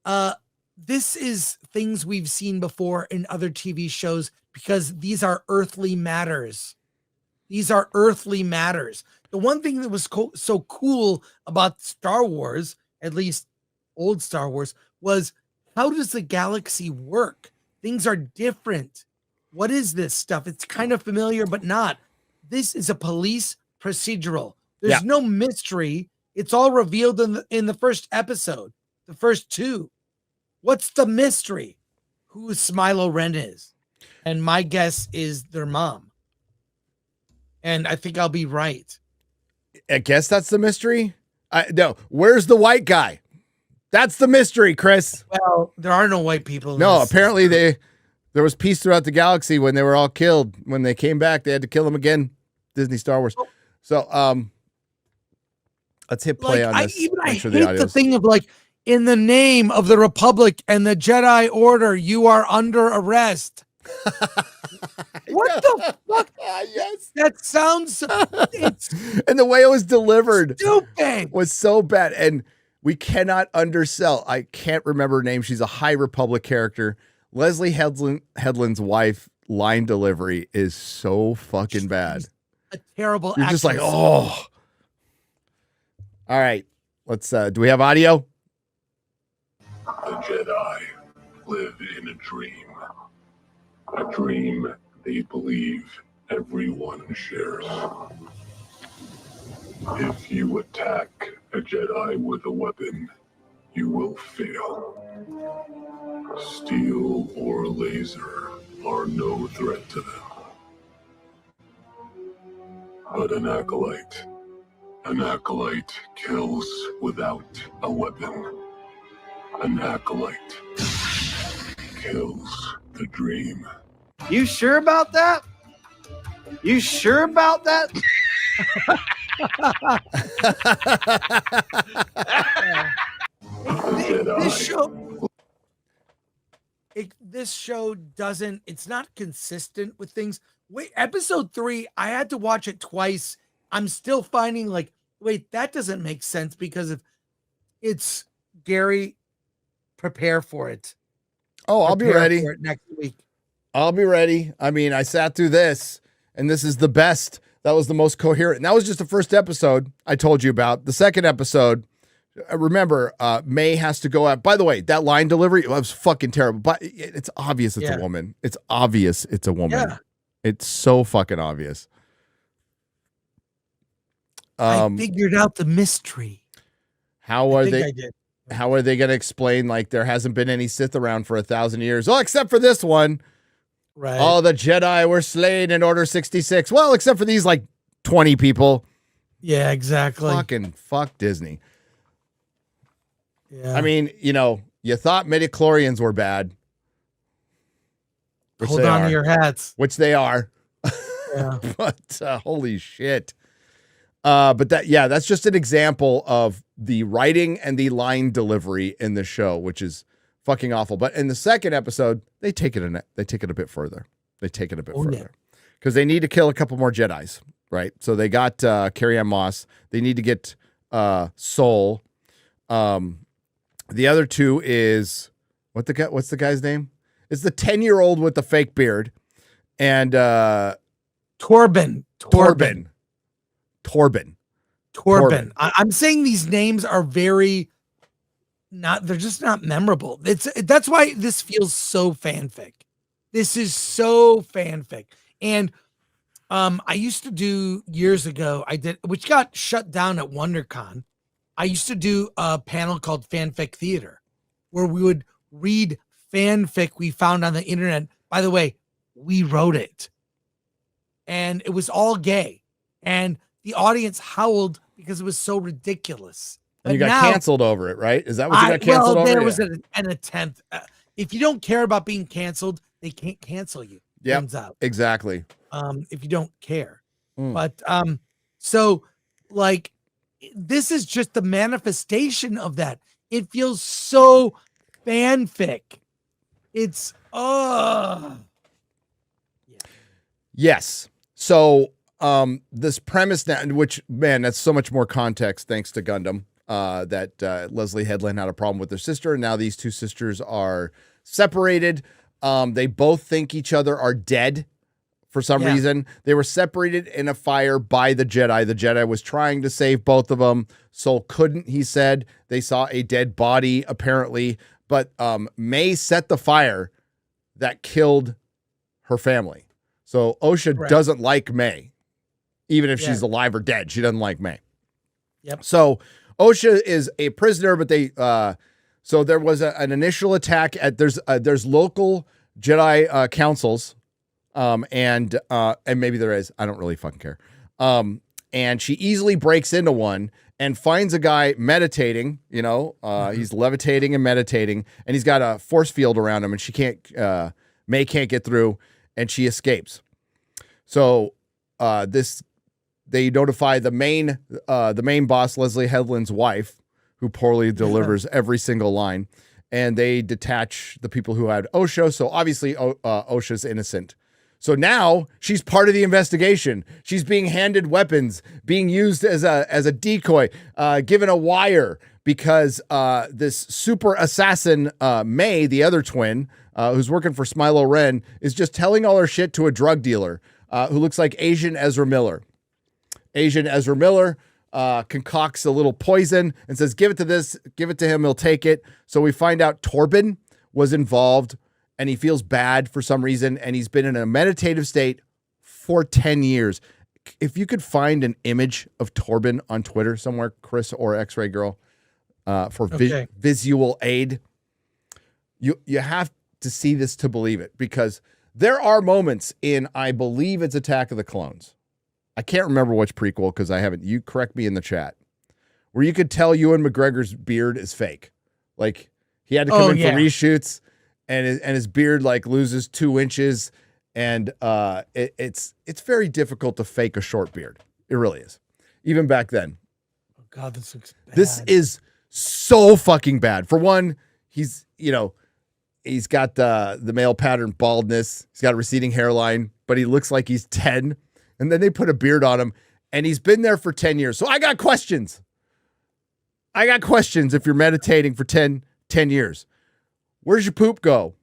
This is things we've seen before in other TV shows because these are earthly matters. The one thing that was so cool about Star Wars, at least old Star Wars, was how does the galaxy work? Things are different. What is this stuff? It's kind of familiar, but not. This is a police procedural. There's no mystery. It's all revealed in the first episode, the first 2. What's the mystery? Who Smilo Ren is? And my guess is their mom. And I think I'll be right. I guess that's the mystery. No, where's the white guy? That's the mystery, Chris. Well, there are no white people. in No, this. apparently there was peace throughout the galaxy when they were all killed. When they came back, they had to kill them again. Disney Star Wars. So let's hit play on this. I Make sure hate the thing of like, in the name of the Republic and the Jedi Order, you are under arrest. What the fuck? Yes. That sounds it's And the way it was delivered stupid. was so bad. And we cannot undersell. I can't remember her name. She's a High Republic character. Leslie Headland's wife line delivery is so fucking bad. A terrible You're just like, actress. oh. All right. Let's do we have audio? The Jedi live in a dream they believe everyone shares. If you attack a Jedi with a weapon, you will fail. Steel or laser are no threat to them. But an Acolyte kills without a weapon. An Acolyte kills the dream. You sure about that? You sure about that? This show doesn't, it's not consistent with things. Wait, episode 3, I had to watch it twice. I'm still finding like, wait, that doesn't make sense because of it's Gary, prepare for it. Oh, I'll be Prepare ready. for it next week. I'll be ready. I mean, I sat through this, and this is the best. That was the most coherent. And that was just the first episode I told you about. The second episode, remember, May has to go out. By the way, that line delivery was fucking terrible. But it's obvious it's a woman. It's obvious it's a woman. Yeah. It's so fucking obvious. I figured out the mystery. How are I they? did. How are they going to explain like there hasn't been any Sith around for 1,000 years? Oh, except for this one. Right. All the Jedi were slain in Order 66. Well, except for these like 20 people. Yeah, exactly. Fucking fuck Disney. Yeah. I mean, you know, you thought midichlorians were bad. Which Hold they on are, to your hats. Which they are. Yeah. But holy shit. But that's just an example of the writing and the line delivery in the show, which is fucking awful. But in the second episode, they take it a bit further. They take it a bit further because they need to kill a couple more Jedis, right? So they got Carrie-Anne Moss. They need to get Soul. The other two is what's the guy's name? It's the 10-year-old with the fake beard and Torben. I'm saying these names are very they're just not memorable. That's why this feels so fanfic. This is so fanfic. And I used to do years ago, which got shut down at WonderCon. I used to do a panel called Fanfic Theater where we would read fanfic we found on the internet. By the way, we wrote it. And it was all gay. And the audience howled because it was so ridiculous. And you got canceled over it, right? Is that what you got canceled over? There was an attempt. If you don't care about being canceled, they can't cancel you. Yeah, exactly. If you don't care. But so like this is just the manifestation of that. It feels so fanfic. It's Yes. So this premise now, which man, that's so much more context thanks to Gundam. That Leslie Headland had a problem with their sister, and now these two sisters are separated. They both think each other are dead for some reason. They were separated in a fire by the Jedi. The Jedi was trying to save both of them. Soul couldn't, he said. They saw a dead body, apparently. But May set the fire that killed her family. So Osha doesn't like May. Even if she's alive or dead, she doesn't like May. Yep. So Osha is a prisoner, but they so there was an initial attack at there's local Jedi councils, and maybe there is, I don't really fucking care. and she easily breaks into one and finds a guy meditating. He's levitating and meditating, and he's got a force field around him, and May can't get through, and she escapes. So they notify the main boss, Leslie Headland's wife, who poorly delivers every single line, and they detach the people who had Osho. So obviously Osho's innocent. So now she's part of the investigation. She's being handed weapons, being used as a decoy, given a wire because this super assassin, May, the other twin, who's working for Smilo Ren, is just telling all her shit to a drug dealer who looks like Asian Ezra Miller. Asian Ezra Miller concocts a little poison and says, give it to him, he'll take it. So we find out Torben was involved, and he feels bad for some reason, and he's been in a meditative state for 10 years. If you could find an image of Torben on Twitter somewhere, Chris or X-Ray Girl, for visual aid, you have to see this to believe it, because there are moments in, I believe it's Attack of the Clones. I can't remember which prequel because I haven't. You correct me in the chat, where you could tell Ewan McGregor's beard is fake. Like he had to come in for reshoots, and his beard like loses 2 inches, and it's very difficult to fake a short beard. It really is, even back then. Oh God, this looks bad. This is so fucking bad. For one, he's got the male pattern baldness. He's got a receding hairline, but he looks like he's 10. And then they put a beard on him, and he's been there for 10 years. So I got questions. If you're meditating for 10 years. Where's your poop go?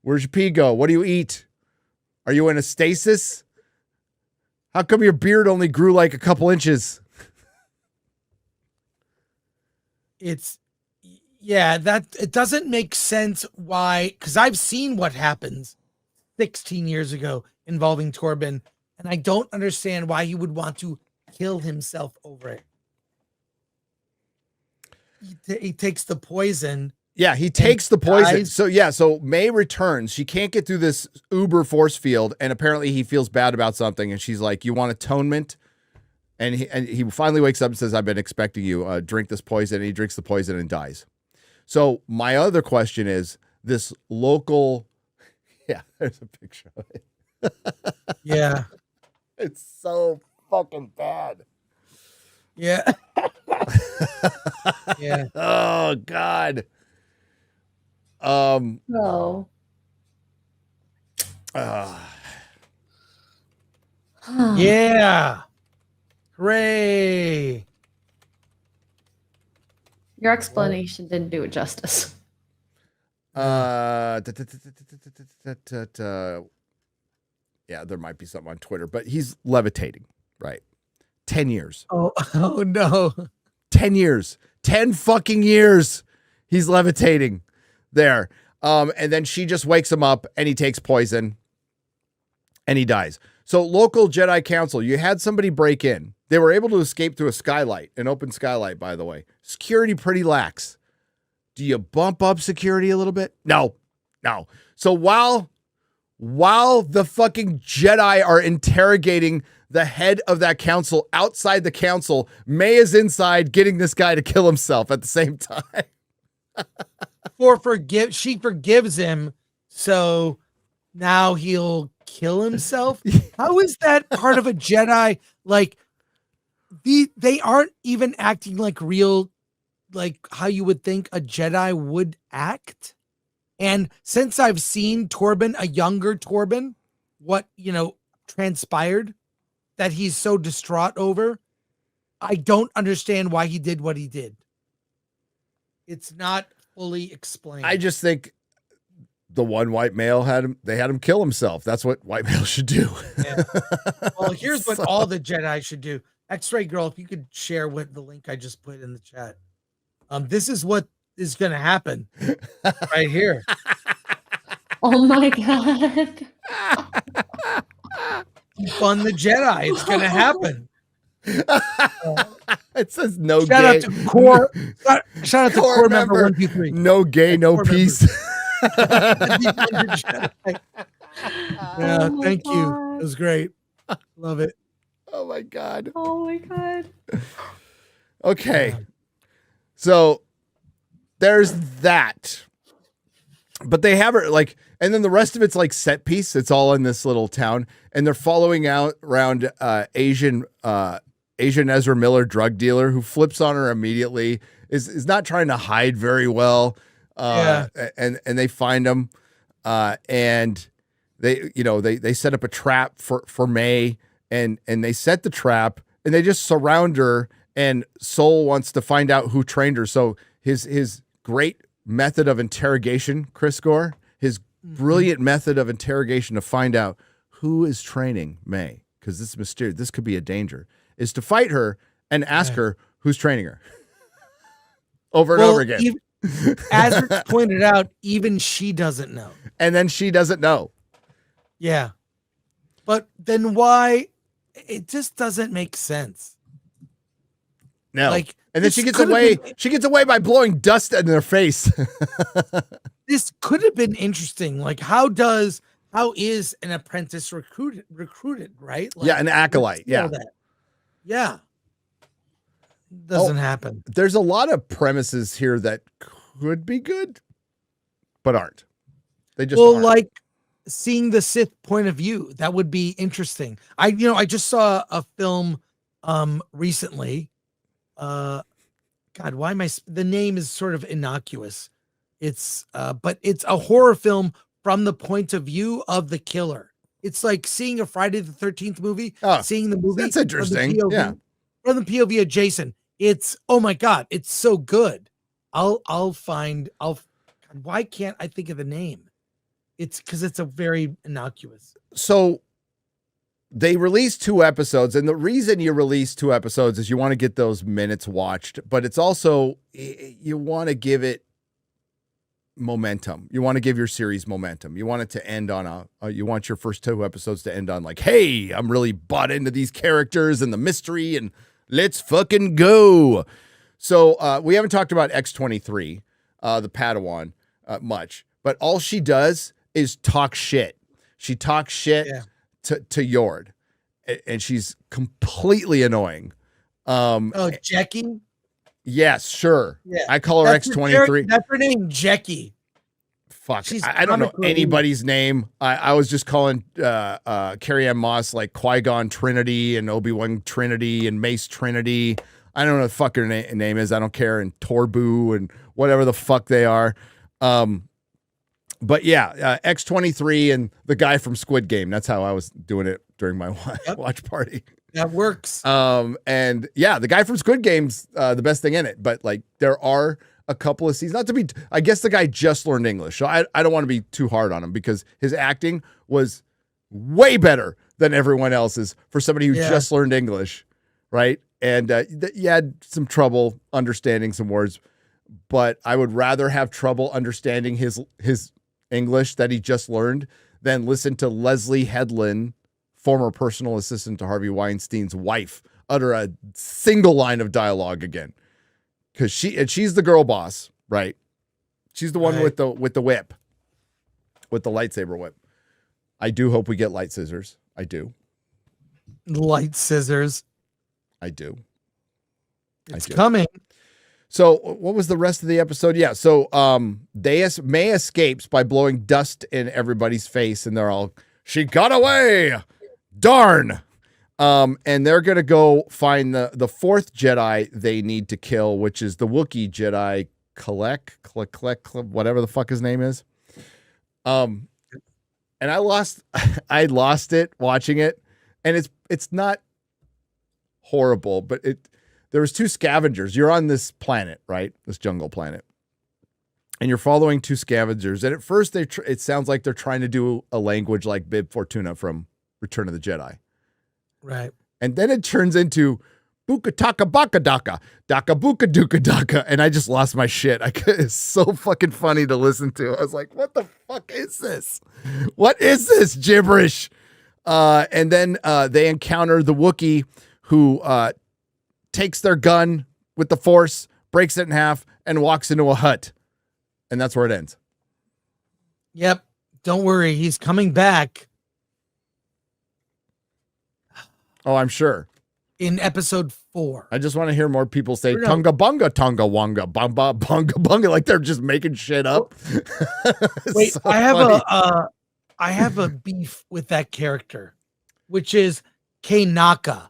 Where's your pee go? What do you eat? Are you in a stasis? How come your beard only grew like a couple inches? It doesn't make sense why, because I've seen what happens 16 years ago involving Torben, and I don't understand why he would want to kill himself over it. He takes the poison. Yeah, he takes the poison. So May returns. She can't get through this uber force field, and apparently he feels bad about something, and she's like, you want atonement? And he finally wakes up and says, I've been expecting you. Drink this poison. And he drinks the poison and dies. So my other question is, this local... Yeah, there's a picture of it. Yeah. It's so fucking bad. Yeah. Yeah. Oh God. No. Yeah. Hooray. Your explanation didn't do it justice. Yeah, there might be something on Twitter, but he's levitating, right? 10 years. Oh no. 10 years. 10 fucking years. He's levitating there. And then she just wakes him up, and he takes poison, and he dies. So local Jedi Council, you had somebody break in. They were able to escape through a skylight, an open skylight, by the way. Security pretty lax. Do you bump up security a little bit? No. So while the fucking Jedi are interrogating the head of that council outside the council, May is inside getting this guy to kill himself at the same time. She forgives him, so now he'll kill himself. How is that part of a Jedi? Like they aren't even acting like real, like how you would think a Jedi would act. And since I've seen Torben, a younger Torben, what transpired that he's so distraught over, I don't understand why he did what he did. It's not fully explained. I just think the one white male had him kill himself. That's what white males should do. Yeah. Well, here's what all the Jedi should do. X-Ray Girl, if you could share the link I just put in the chat. This is what is going to happen right here. Oh my God. Fun the Jedi. It's going to happen. It says no shout gay. Out to Core. Shout out to Core member 123. No gay, no peace. Yeah, thank you. It was great. Love it. Oh my god. Oh my god. Okay. Yeah. So there's that. But they have her like, and then the rest of it's like set piece. It's all in this little town, and they're following out around Asian Ezra Miller drug dealer who flips on her immediately. Is not trying to hide very well. And they find him, and they set up a trap for May, and they set the trap, and they just surround her. And Soul wants to find out who trained her. So his great method of interrogation, Chris Gore, his brilliant method of interrogation to find out who is training May, because this is mysterious, this could be a danger, is to fight her and ask her who's training her. Over and over again. As it's pointed out, even she doesn't know. And then she doesn't know. Yeah. But then why? It just doesn't make sense. No. Like, and then she gets away. She gets away by blowing dust in their face. This could have been interesting. Like, how is an apprentice recruited, right? Like, yeah, an acolyte. Yeah. Yeah. Doesn't happen. There's a lot of premises here that could be good, but aren't. They just aren't. Like seeing the Sith point of view, that would be interesting. I just saw a film recently. God, why am I? The name is sort of innocuous. It's but it's a horror film from the point of view of the killer. It's like seeing a Friday the 13th movie. Seeing the movie. That's interesting. From the POV of Jason. It's, oh my God, it's so good. Why can't I think of the name? It's because it's a very innocuous. So they released 2 episodes, and the reason you release 2 episodes is you want to get those minutes watched, but it's also, you want to give it momentum. You want to give your series momentum. You want it to end on you want your first 2 episodes to end on like, hey, I'm really bought into these characters and the mystery, and let's fucking go. So we haven't talked about X-23, the Padawan, much, but all she does is talk shit. She talks shit to Yord, and she's completely annoying. Jackie? Yes, sure. Yeah. I call her X-23. That's her name, Jackie. Fuck. I don't know anybody's name. I was just calling Carrie-Anne Moss like Qui-Gon Trinity and Obi-Wan Trinity and Mace Trinity. I don't know what the fuck her name is. I don't care. And Torbu and whatever the fuck they are. But yeah, X-23 and the guy from Squid Game. That's how I was doing it during my watch party. That works. And yeah, the guy from Squid Game's the best thing in it. But like, there are a couple of seasons, not to be, I guess the guy just learned English. So I don't want to be too hard on him because his acting was way better than everyone else's for somebody who just learned English. Right. And he had some trouble understanding some words, but I would rather have trouble understanding his English that he just learned than listen to Leslie Headland, former personal assistant to Harvey Weinstein's wife, utter a single line of dialogue again. Because she's the girl boss, right? She's the one with the whip, with the lightsaber whip. I do hope we get light scissors. I do. Light scissors. I do. It's coming. So what was the rest of the episode? Yeah. So May escapes by blowing dust in everybody's face, and they're all, she got away. Darn. And they're going to go find the 4th Jedi they need to kill, which is the Wookiee Jedi, Kalek, whatever the fuck his name is. And I lost it watching it, and it's not horrible, but there was 2 scavengers. You're on this planet, right? This jungle planet. And you're following 2 scavengers. And at first it sounds like they're trying to do a language like Bib Fortuna from Return of the Jedi. Right. And then it turns into Buka Taka Baka Daka, Daka Buka Duka Daka. And I just lost my shit. It's so fucking funny to listen to. I was like, what the fuck is this? What is this gibberish? And then they encounter the Wookiee who takes their gun with the Force, breaks it in half, and walks into a hut. And that's where it ends. Yep. Don't worry. He's coming back. Oh, I'm sure. in episode 4. I just want to hear more people say Or no. Tunga Bunga, Tunga Wunga, Bumba, Bunga Bunga, like they're just making shit up. It's Wait, so I have funny. I have a beef with that character, which is Kanaka.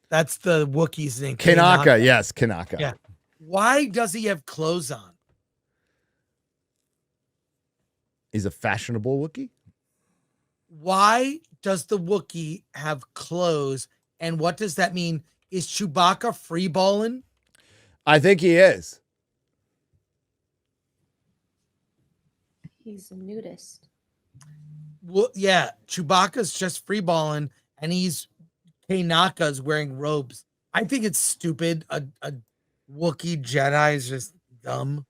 That's the Wookiee's name. Kanaka, yes, Kanaka. Yeah. Why does he have clothes on? He's a fashionable Wookiee. Why does the Wookiee have clothes? And what does that mean? Is Chewbacca freeballing? I think he is. He's a nudist. Well, yeah, Chewbacca's just freeballing, and Kanaka's wearing robes. I think it's stupid. A Wookiee Jedi is just dumb,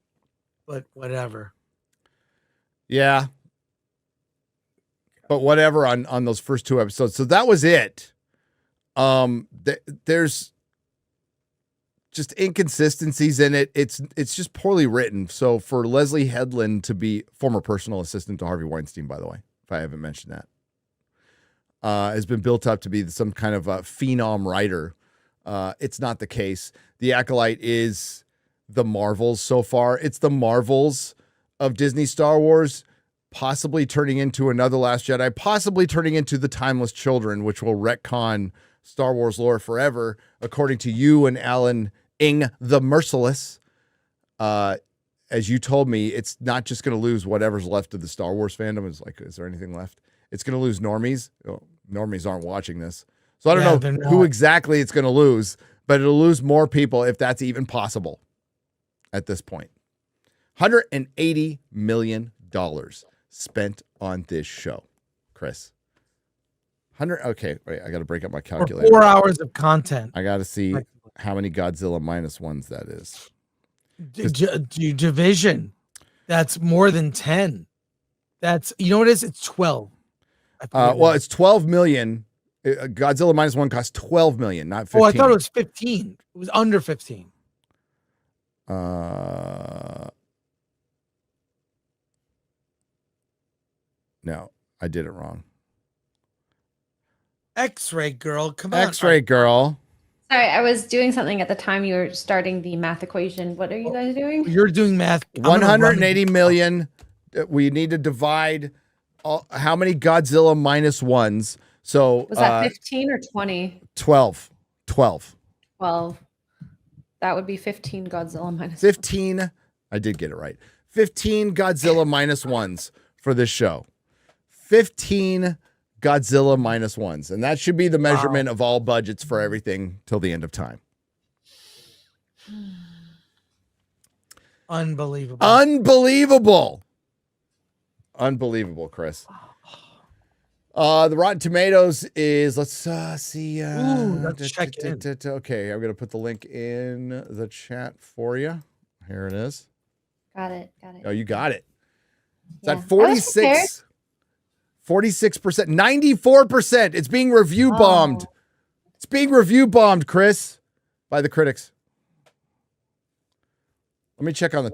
but whatever. Yeah. But whatever on those first 2 episodes. So that was it. There's just inconsistencies in it. It's just poorly written. So for Leslie Headland to be former personal assistant to Harvey Weinstein, by the way, if I haven't mentioned that, has been built up to be some kind of a phenom writer. It's not the case. The Acolyte is the Marvels so far. It's the Marvels of Disney Star Wars, possibly turning into another Last Jedi, possibly turning into the Timeless Children, which will retcon Star Wars lore forever, according to you and Alan Ing the Merciless. As you told me, it's not just going to lose whatever's left of the Star Wars fandom. It's like, is there anything left? It's going to lose normies. Oh, normies aren't watching this. So I don't know who exactly it's going to lose, but it'll lose more people if that's even possible at this point. $180 million spent on this show, Chris. Okay, wait, I got to break up my calculator. 4 hours of content. I got to see how many Godzilla -1s that is. Division. That's more than 10. That's, you know what it is? It's 12. Well, it's 12 million. Godzilla -1 cost 12 million, not 15. Oh, I thought it was 15. It was under 15. No, I did it wrong. X-ray girl, come on. X-ray girl. Sorry, I was doing something at the time you were starting the math equation. What are you guys doing? You're doing math. 180 million. We need to divide how many Godzilla -1s. So Was that 15 or 20? 12. 12. 12. That would be 15 Godzilla minus 15. I did get it right. 15 Godzilla -1s for this show. 15 Godzilla -1s. And that should be the measurement of all budgets for everything till the end of time. Unbelievable. Unbelievable. Unbelievable, Chris. The Rotten Tomatoes is, let's see. Let's check in. Okay, I'm going to put the link in the chat for you. Here it is. Got it. Got it. Oh, you got it. It's Yeah. at 46%, 94%. It's being review bombed. Oh. It's being review bombed, Chris, by the critics. Let me check on the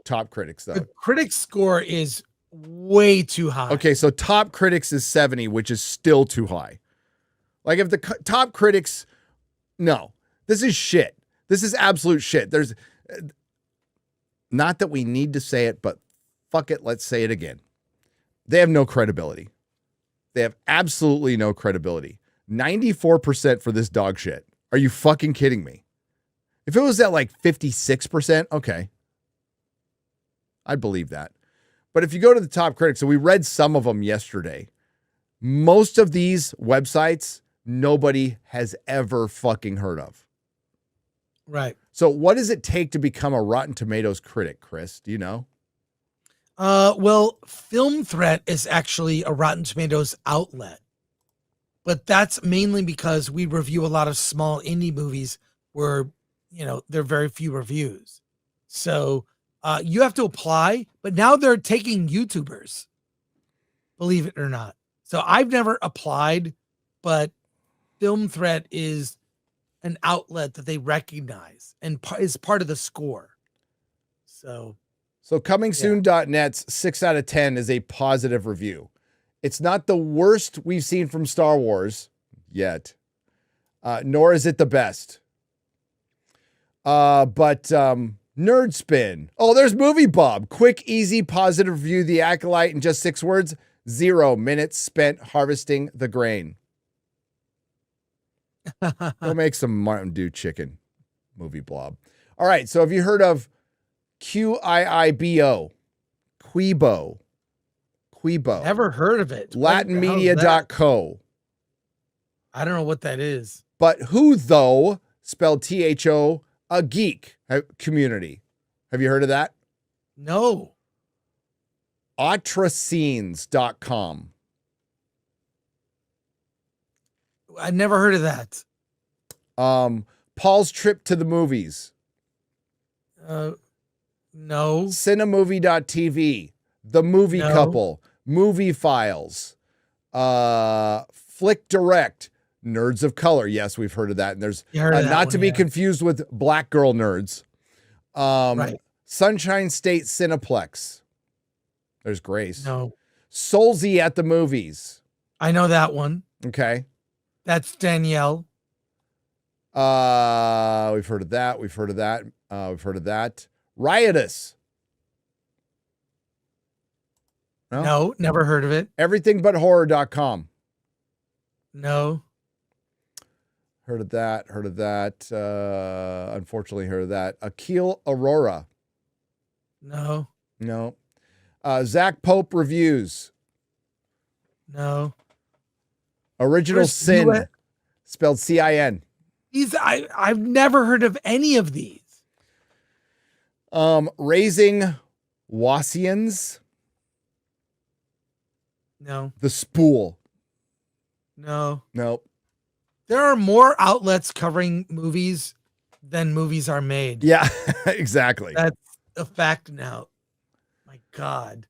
top critics, though. The critic score is way too high. Okay, so top critics is 70, which is still too high. Like if the top critics, no, this is shit. This is absolute shit. There's not that we need to say it, but fuck it, let's say it again. They have no credibility. They have absolutely no credibility. 94% for this dog shit. Are you fucking kidding me? If it was at like 56%, okay. I'd believe that. But if you go to the top critics, so we read some of them yesterday. Most of these websites, nobody has ever fucking heard of. Right. So what does it take to become a Rotten Tomatoes critic, Chris? Do you know? Well, Film Threat is actually a Rotten Tomatoes outlet. But that's mainly because we review a lot of small indie movies where, you know, there are very few reviews. So you have to apply, but now they're taking YouTubers, believe it or not. So I've never applied, but Film Threat is an outlet that they recognize and is part of the score. So comingsoon.net's 6 out of 10 is a positive review. It's not the worst we've seen from Star Wars yet, nor is it the best. But Nerd Spin. Oh, there's Movie Bob. Quick, easy, positive review. The Acolyte in just 6 words. 0 minutes spent harvesting the grain. Go make some Mountain Dew chicken. Movie Blob. All right. So have you heard of QIIBO? Quibo. Never heard of it. Latinmedia.co. I don't know what that is. But who though, spelled THO, a geek community. Have you heard of that? No. Atrascenes.com. I never heard of that. Paul's Trip to the Movies. No. Cinemovie.tv. The Movie No. Couple. Movie Files. Flick Direct. Nerds of Color. Yes, we've heard of that. And there's You heard of that not one, to be yeah. confused with Black Girl Nerds. Right. Sunshine State Cineplex. There's Grace. No. Soulsy at the Movies. I know that one. Okay. That's Danielle. We've heard of that. We've heard of that. Riotous. No, never heard of it. EverythingbutHorror.com. No. Heard of that. Unfortunately, heard of that. Akil Aurora. No. No. Zach Pope Reviews. No. Original Where's Sin. you at? Spelled C-I-N. I've never heard of any of these. Raising Wassians. No. The Spool. No. Nope. There are more outlets covering movies than movies are made. Yeah, exactly. That's a fact now. My God.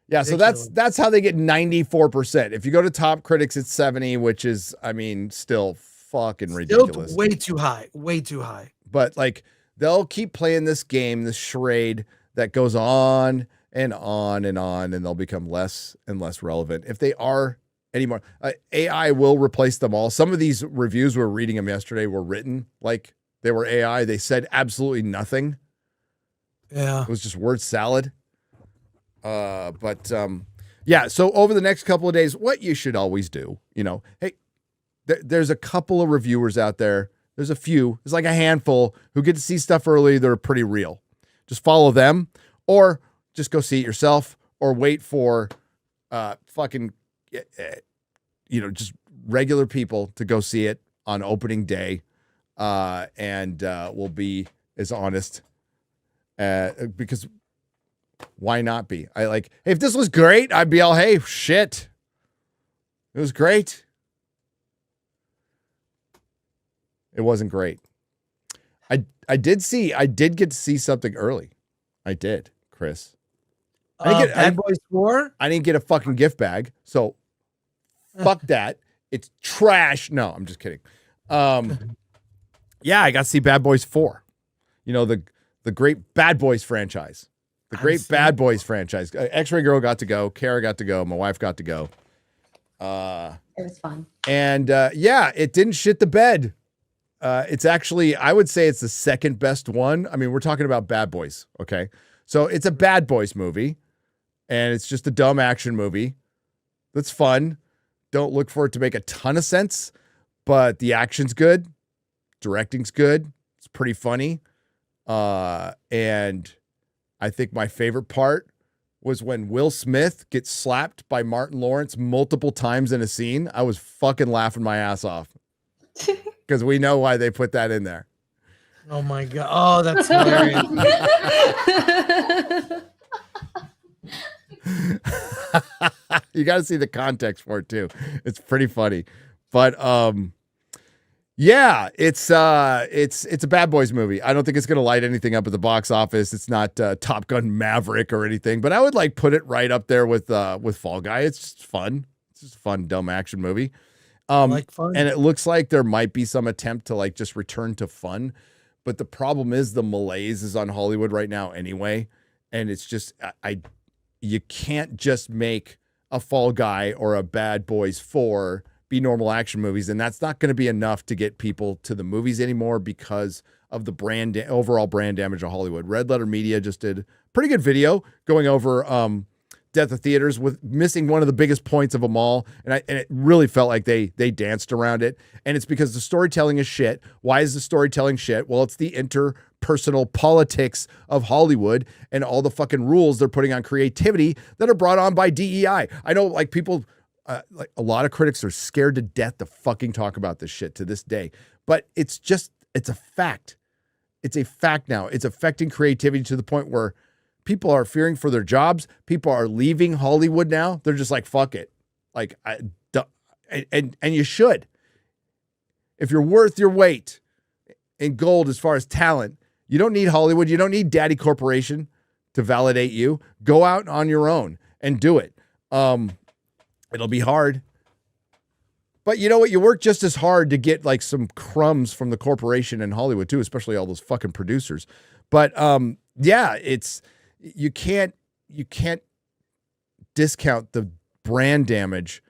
Yeah, so that's how they get 94%. If you go to Top Critics, it's 70, which is, I mean, still fucking ridiculous. Still way too high. Way too high. But like, they'll keep playing this game, this charade that goes on and on and on, and they'll become less and less relevant. If they are anymore, AI will replace them all. Some of these reviews, we were reading them yesterday, were written like they were AI. They said absolutely nothing. Yeah. It was just word salad. Yeah, so over the next couple of days, what you should always do, hey, there's a couple of reviewers out there. There's a few. There's like a handful who get to see stuff early that are pretty real. Just follow them, or just go see it yourself, or wait for just regular people to go see it on opening day, and we'll be as honest because why not be? Hey, if this was great, I'd be all, hey, shit. It was great. It wasn't great. I did get to see something early. I did, Chris. Bad Boys 4? I didn't get a fucking gift bag, so fuck that. It's trash. No, I'm just kidding. Yeah, I got to see Bad Boys 4. The great Bad Boys franchise. The great Bad Boys franchise. X-Ray Girl got to go. Kara got to go. My wife got to go. It was fun. And yeah, it didn't shit the bed. It's actually, I would say it's the second best one. I mean, we're talking about Bad Boys, okay? So it's a Bad Boys movie, and it's just a dumb action movie that's fun. Don't look for it to make a ton of sense, but the action's good. Directing's good. It's pretty funny. And I think my favorite part was when Will Smith gets slapped by Martin Lawrence multiple times in a scene. I was fucking laughing my ass off. Because we know why they put that in there. Oh my God. Oh, that's hilarious. You got to see the context for it too. It's pretty funny. But yeah, it's a Bad Boys movie. I don't think it's going to light anything up at the box office. It's not Top Gun Maverick or anything, but I would put it right up there with Fall Guy. It's just fun. It's just a fun, dumb action movie. Fun. And it looks like there might be some attempt to just return to fun, but the problem is the malaise is on Hollywood right now anyway, and it's just you can't just make a Fall Guy or a Bad Boys 4 be normal action movies, and that's not going to be enough to get people to the movies anymore because of the overall brand damage of Hollywood. Red Letter Media just did a pretty good video going over death of theaters with missing one of the biggest points of them all, and it really felt like they danced around it, and it's because the storytelling is shit. Why is the storytelling shit? Well, it's the interpersonal politics of Hollywood and all the fucking rules they're putting on creativity that are brought on by DEI. I know, like, people, like a lot of critics are scared to death to fucking talk about this shit to this day, but it's a fact. It's a fact now. It's affecting creativity to the point where people are fearing for their jobs. People are leaving Hollywood now. They're just like, fuck it. Like, and you should. If you're worth your weight in gold as far as talent, you don't need Hollywood. You don't need Daddy Corporation to validate you. Go out on your own and do it. It'll be hard. But you know what? You work just as hard to get like some crumbs from the corporation in Hollywood too, especially all those fucking producers. But yeah, you can't discount the brand damage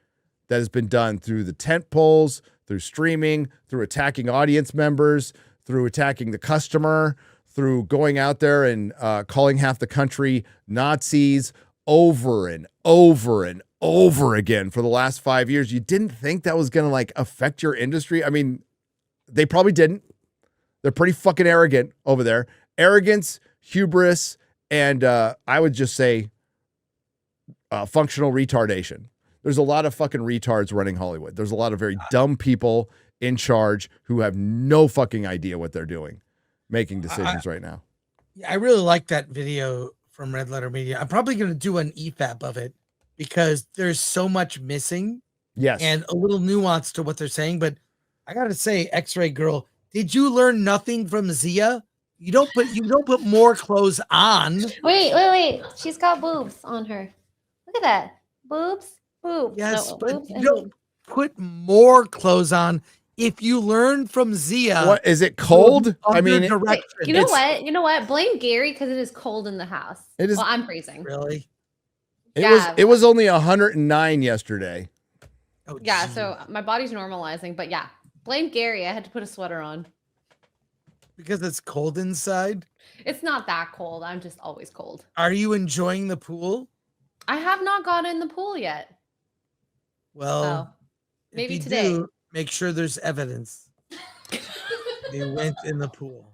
that has been done through the tent poles, through streaming, through attacking audience members, through attacking the customer, through going out there and calling half the country Nazis over and over and over again for the last 5 years. You didn't think that was going to like affect your industry? I mean, they probably didn't. They're pretty fucking arrogant over there. Arrogance, hubris, and I would just say functional retardation. There's a lot of fucking retards running Hollywood. There's a lot of very dumb people in charge who have no fucking idea what they're doing, making decisions right now. Yeah, I really like that video from Red Letter Media. I'm probably going to do an EFAP of it because there's so much missing. Yes. And a little nuance to what they're saying. But I got to say, X-Ray Girl, did you learn nothing from Zia? You don't put more clothes on. Wait. She's got boobs on her. Look at that. Boobs. Yes, No, but boobs you and don't boobs. put more clothes on. If you learn from Zia, What is it cold? I mean, Wait, you know what? Blame Gary because it is cold in the house. It is. Well, I'm freezing. Really? It was only 109 yesterday. Oh, Yeah, gee. so my body's normalizing, but yeah, blame Gary. I had to put a sweater on. Because it's cold inside. It's not that cold. I'm just always cold. Are you enjoying the pool? I have not gone in the pool yet. Well, if maybe you today. do, make sure there's evidence. They went in the pool.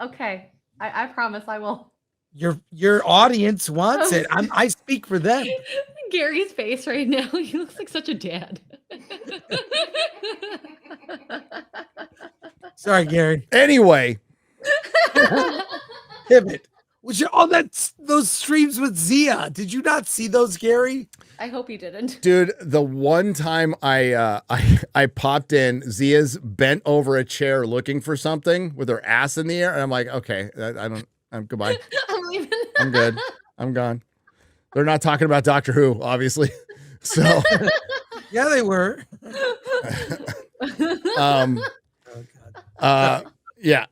Okay, I promise I will. Your audience wants it. I speak for them. Gary's face right now. He looks like such a dad. Sorry, Gary. Anyway, Pivot. Those streams with Zia. Did you not see those, Gary? I hope you didn't. dude, the one time I popped in, Zia's bent over a chair looking for something with her ass in the air, and I'm like, okay, I'm goodbye. I'm leaving. I'm good. I'm gone. They're not talking about Doctor Who, obviously. So, Yeah, they were. um, Oh, God. yeah.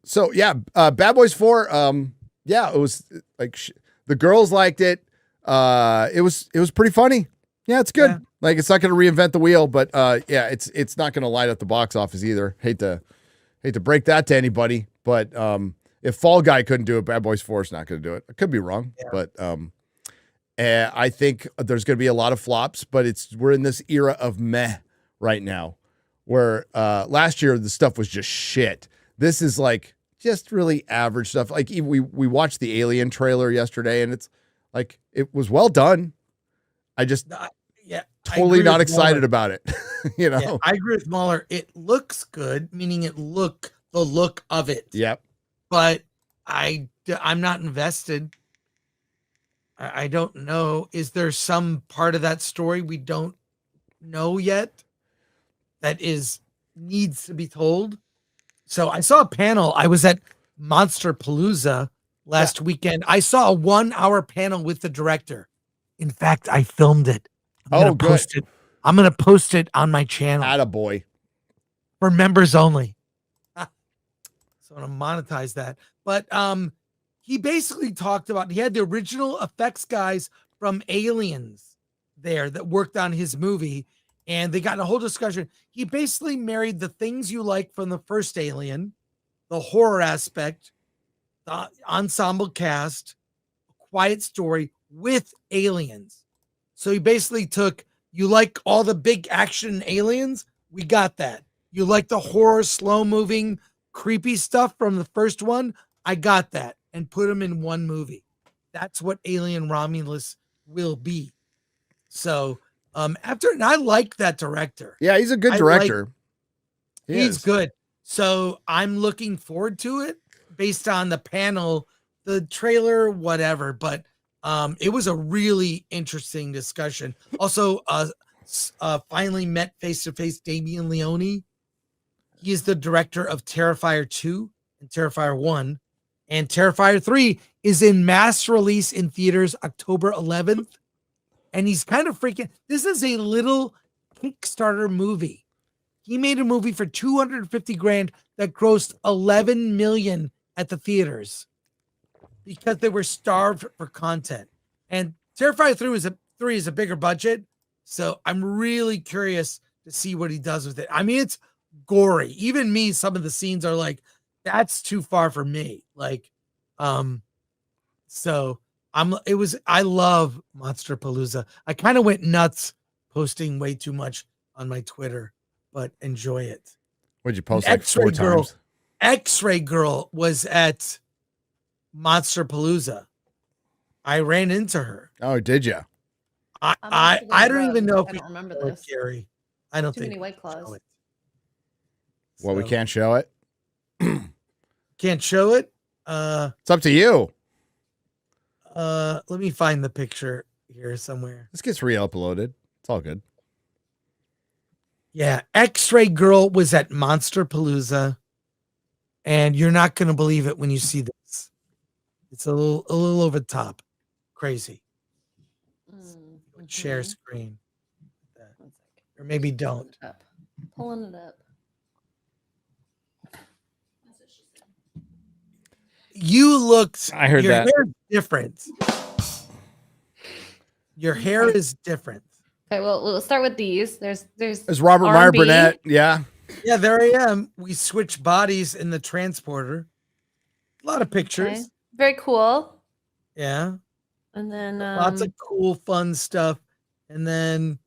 So yeah, Bad Boys 4. Yeah, it was like the girls liked it. It was pretty funny. Yeah, it's good. Yeah. Like, it's not going to reinvent the wheel, but yeah, it's not going to light up the box office either. Hate to break that to anybody, but if Fall Guy couldn't do it, Bad Boys 4 is not going to do it. I could be wrong, but I think there's going to be a lot of flops. But we're in this era of meh right now, where last year the stuff was just shit. This is like just really average stuff. Like, even we watched the Alien trailer yesterday, and it's like, it was well done. I just totally not excited about it. You know, Yeah, I agree with Mahler. It looks good, meaning the look of it. Yep. But I'm not invested. I don't know. Is there some part of that story we don't know yet that needs to be told? So I saw a panel. I was at Monsterpalooza last weekend. I saw a 1-hour panel with the director. In fact, I filmed it. I'm gonna post it. I'm going to post it on my channel. Attaboy. For members only. So I'm going to monetize that. But he basically talked about, he had the original effects guys from Aliens there that worked on his movie. and they got in a whole discussion. He basically married the things you like from the first Alien, the horror aspect, the ensemble cast, quiet story with aliens. So he basically took, you like all the big action aliens? We got that. You like the horror, slow moving, creepy stuff from the first one? I got that. And put them in one movie. That's what Alien Romulus will be. So and I like that director. Yeah, he's a good director. He's good. So I'm looking forward to it based on the panel, the trailer, whatever. But it was a really interesting discussion. Also, finally met face-to-face Damien Leone. He is the director of Terrifier 2 and Terrifier 1. And Terrifier 3 is in mass release in theaters October 11th. And he's kind of freaking. This is a little Kickstarter movie. He made a movie for $250,000 that grossed $11 million at the theaters because they were starved for content. And Terrifier 3 is a bigger budget. So I'm really curious to see what he does with it. I mean, it's gory. Even me, some of the scenes are like, that's too far for me. Like, so I love Monsterpalooza. I kind of went nuts posting way too much on my Twitter, but enjoy it. What'd you post like 4 times? X-Ray Girl was at Monsterpalooza. I ran into her. Oh, did you? I don't even know if I we don't remember show it, this. Gary. I don't Too think many White we'll show Claws. it. Well, we So, can't show it. can't show it. It's up to you. Let me find the picture here somewhere. This gets re-uploaded. It's all good. Yeah, X-Ray Girl was at Monsterpalooza, and you're not going to believe it when you see this. It's a little over the top, crazy. Share Mhm. screen, One second. or maybe don't. Up. Pulling it up. You looked. I heard your that. hair's different. Your hair is different. Okay, well, we'll start with these. There's It's Robert Meyer R&B. Burnett. Yeah. Yeah, there I am. We switched bodies in the transporter. A lot of pictures. Okay. Very cool. Yeah. And then Lots of cool, fun stuff. And then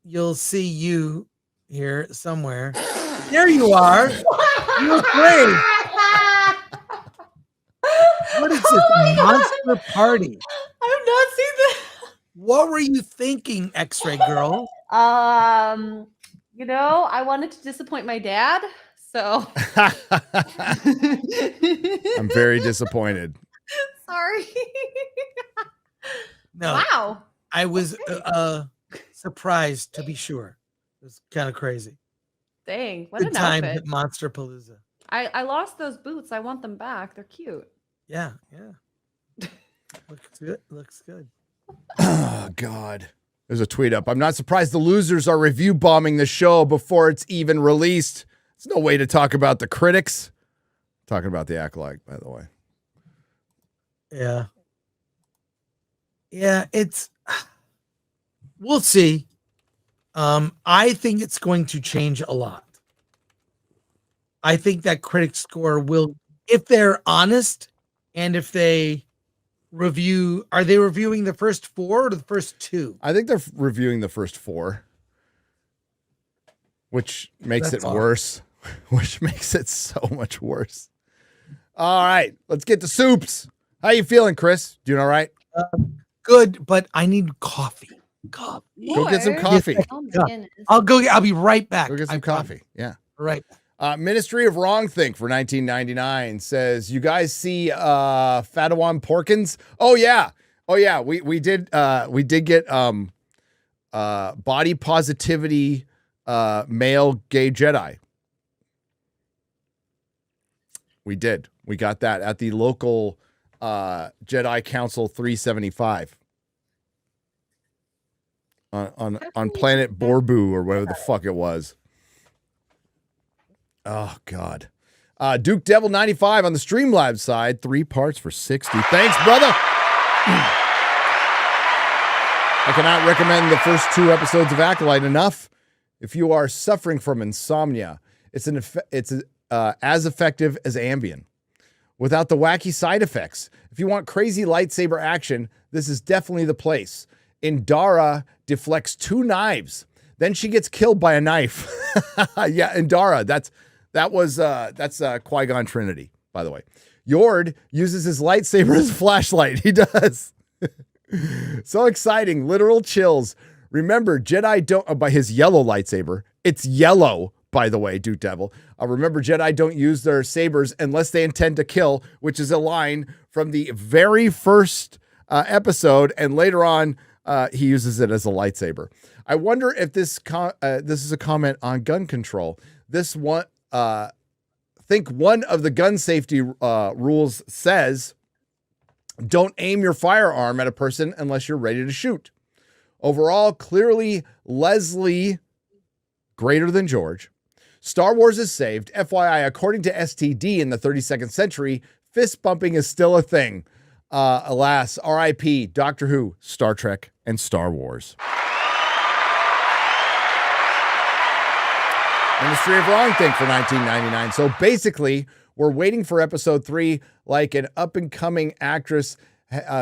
you'll see you here somewhere. There you are. You look great. What is this monster party? I have not seen this. What were you thinking, X-Ray Girl? You know, I wanted to disappoint my dad, so I'm very disappointed. sorry. No, Wow. I was surprised, to be sure. It was kind of crazy. Dang, what Good an time outfit. at Monsterpalooza. I lost those boots. I want them back. They're cute. Yeah. Looks good. Looks good. Oh, God. There's a tweet up. I'm not surprised the losers are review bombing the show before it's even released. It's no way to talk about the critics. Talking about the Acolyte, by the way. Yeah. Yeah, we'll see. I think it's going to change a lot. I think that critic score will, if they're honest and if they are they reviewing the first 4 or the first 2? I think they're reviewing the first 4, which makes That's it all. worse, which makes it so much worse. All right, let's get to soups. How you feeling, Chris? Doing all right? Good, but I need coffee. Go get some More? coffee. Oh my Yeah. goodness. I'll be right back. Go get some I promise. coffee. Yeah. Right. Ministry of Wrongthink for 1999 says, you guys see Fadawan Porkins? Oh yeah. We did get body positivity male gay Jedi. We did. We got that at the local Jedi Council 375 on planet Borbu or whatever the fuck it was. Oh, God. Duke Devil 95 on the Streamlabs side. 3 parts for 60. Thanks, brother. I cannot recommend the first 2 episodes of Acolyte enough. If you are suffering from insomnia, it's as effective as Ambien without the wacky side effects. If you want crazy lightsaber action, this is definitely the place. Indara deflects 2 knives. Then she gets killed by a knife. Yeah, Indara. That's Qui-Gon Trinity, by the way. Yord uses his lightsaber as a flashlight. He does. So exciting. Literal chills. Remember, Jedi don't, by his yellow lightsaber. It's yellow, by the way, Duke Devil. Remember, Jedi don't use their sabers unless they intend to kill, which is a line from the very first episode. And later on, he uses it as a lightsaber. I wonder if this is a comment on gun control. This one, think one of the gun safety rules says, don't aim your firearm at a person unless you're ready to shoot. Overall, clearly Leslie greater than George. Star Wars is saved. FYI, according to STD in the 32nd century, fist bumping is still a thing. Alas, RIP, Doctor Who, Star Trek, and Star Wars. Ministry of Wrong Thing for 1999. So basically, we're waiting for episode 3 like an up-and-coming actress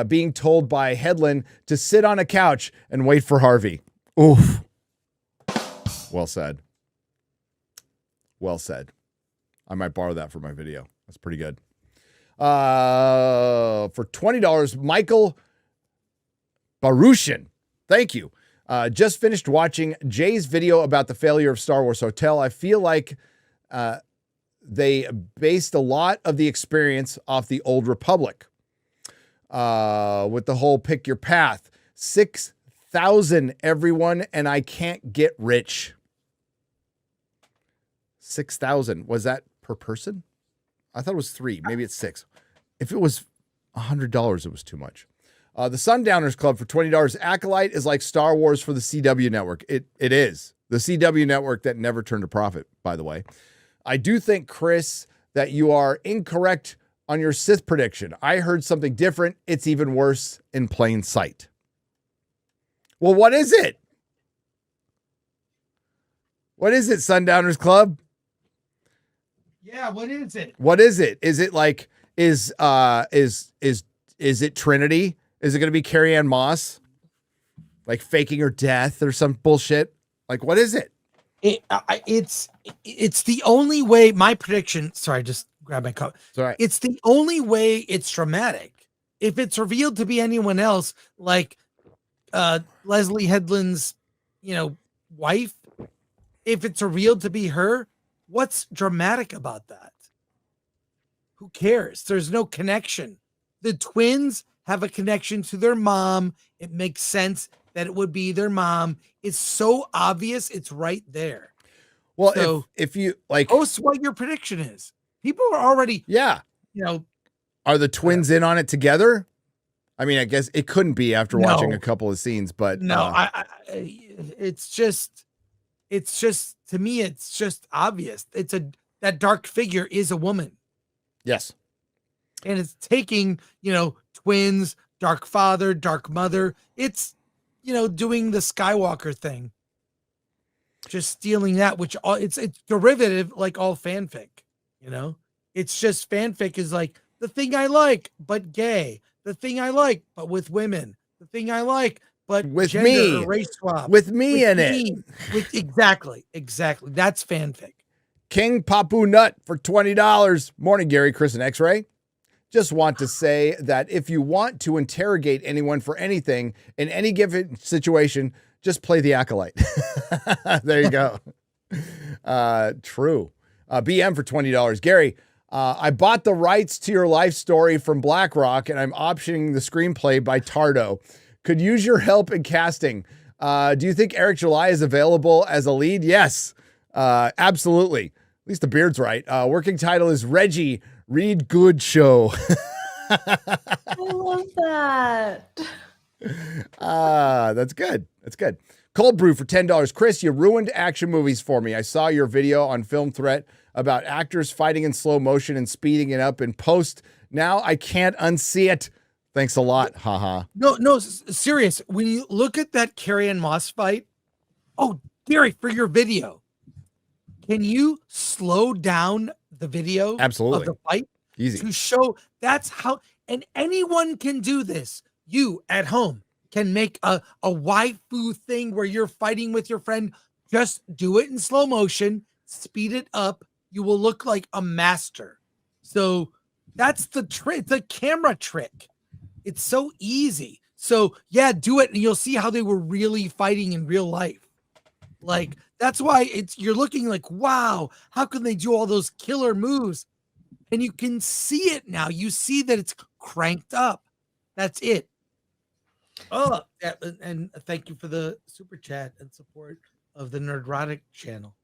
being told by Headland to sit on a couch and wait for Harvey. Oof. Well said. Well said. I might borrow that for my video. That's pretty good. For $20, Michael Barushin. Thank you. Just finished watching Jay's video about the failure of Star Wars Hotel. I feel like they based a lot of the experience off the Old Republic with the whole pick your path. 6,000 everyone, and I can't get rich. 6,000. Was that per person? I thought it was 3. Maybe it's 6. If it was $100, it was too much. The Sundowners Club for $20. Acolyte is like Star Wars for the CW network. It is. The CW network that never turned a profit, by the way. I do think, Chris, that you are incorrect on your Sith prediction. I heard something different. It's even worse in plain sight. Well, what is it? What is it, Sundowners Club? Yeah, what is it? What is it? Is it like is it Trinity? Is it going to be Carrie Ann Moss? Like faking her death or some bullshit? Like, what is it? It's the only way. My prediction. Sorry, just grab my cup. Sorry. It's the only way it's dramatic. If it's revealed to be anyone else, like Leslie Headland's, wife. If it's revealed to be her, what's dramatic about that? Who cares? There's no connection. The twins have a connection to their mom. It makes sense that it would be their mom. It's so obvious. It's right there. Well, so if you like, post what your prediction is. People are already, are the twins in on it together? I mean, I guess it couldn't be after watching a couple of scenes, but no, it's just to me, it's just obvious. That dark figure is a woman. Yes. And it's taking, twins, dark father, dark mother. It's, doing the Skywalker thing. Just stealing that, which it's derivative like all fanfic, It's just fanfic is like the thing I like, but gay. The thing I like, but with women. The thing I like, but with gender me, or race swap. With me in it. Exactly. That's fanfic. King Papu Nut for $20. Morning, Gary, Chris, and X-Ray. Just want to say that if you want to interrogate anyone for anything in any given situation, just play the Acolyte. There you go. True. BM for $20. Gary, I bought the rights to your life story from BlackRock, and I'm optioning the screenplay by Tardo. Could use your help in casting. Do you think Eric July is available as a lead? Yes, absolutely. At least the beard's right. Working title is Reggie Read Good Show. I love that. That's good. That's good. Cold Brew for $10. Chris, you ruined action movies for me. I saw your video on Film Threat about actors fighting in slow motion and speeding it up in post. Now I can't unsee it. Thanks a lot. Haha. No, serious. When you look at that Carrie-Anne Moss fight, oh, Gary, for your video, can you slow down the video Absolutely. of the fight Easy. to show that's how, and anyone can do this. You at home can make a waifu thing where you're fighting with your friend. Just do it in slow motion, speed it up. You will look like a master. So that's the trick, the camera trick. It's so easy. So yeah, do it and you'll see how they were really fighting in real life. Like that's why you're looking like, wow, how can they do all those killer moves? And you can see it now. You see that it's cranked up. That's it. Oh, and thank you for the super chat and support of the Nerdrotic channel.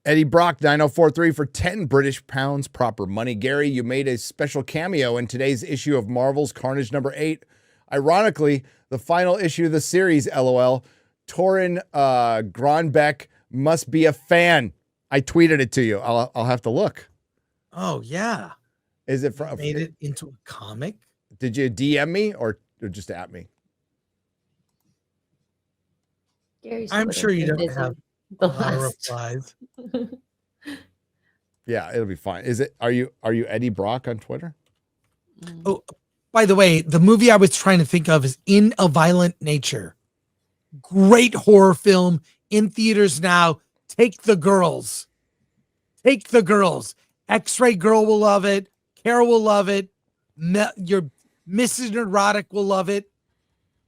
Eddie Brock 9043 for 10 British pounds, proper money. Gary, you made a special cameo in today's issue of Marvel's Carnage #8. Ironically, the final issue of the series, LOL. Torin Gronbeck must be a fan. I tweeted it to you. I'll have to look. Oh yeah. Is it from? Made it into a comic? Did you DM me or just at me? Gary's I'm Twitter sure you is don't busy. have The a lot of last. replies. Yeah, it'll be fine. Is it? Are you Eddie Brock on Twitter? Oh, by the way, the movie I was trying to think of is In a Violent Nature. Great horror film in theaters now. Take the girls. Take the girls. X-Ray Girl will love it. Carol will love it. Your Mrs. Nerdrotic will love it.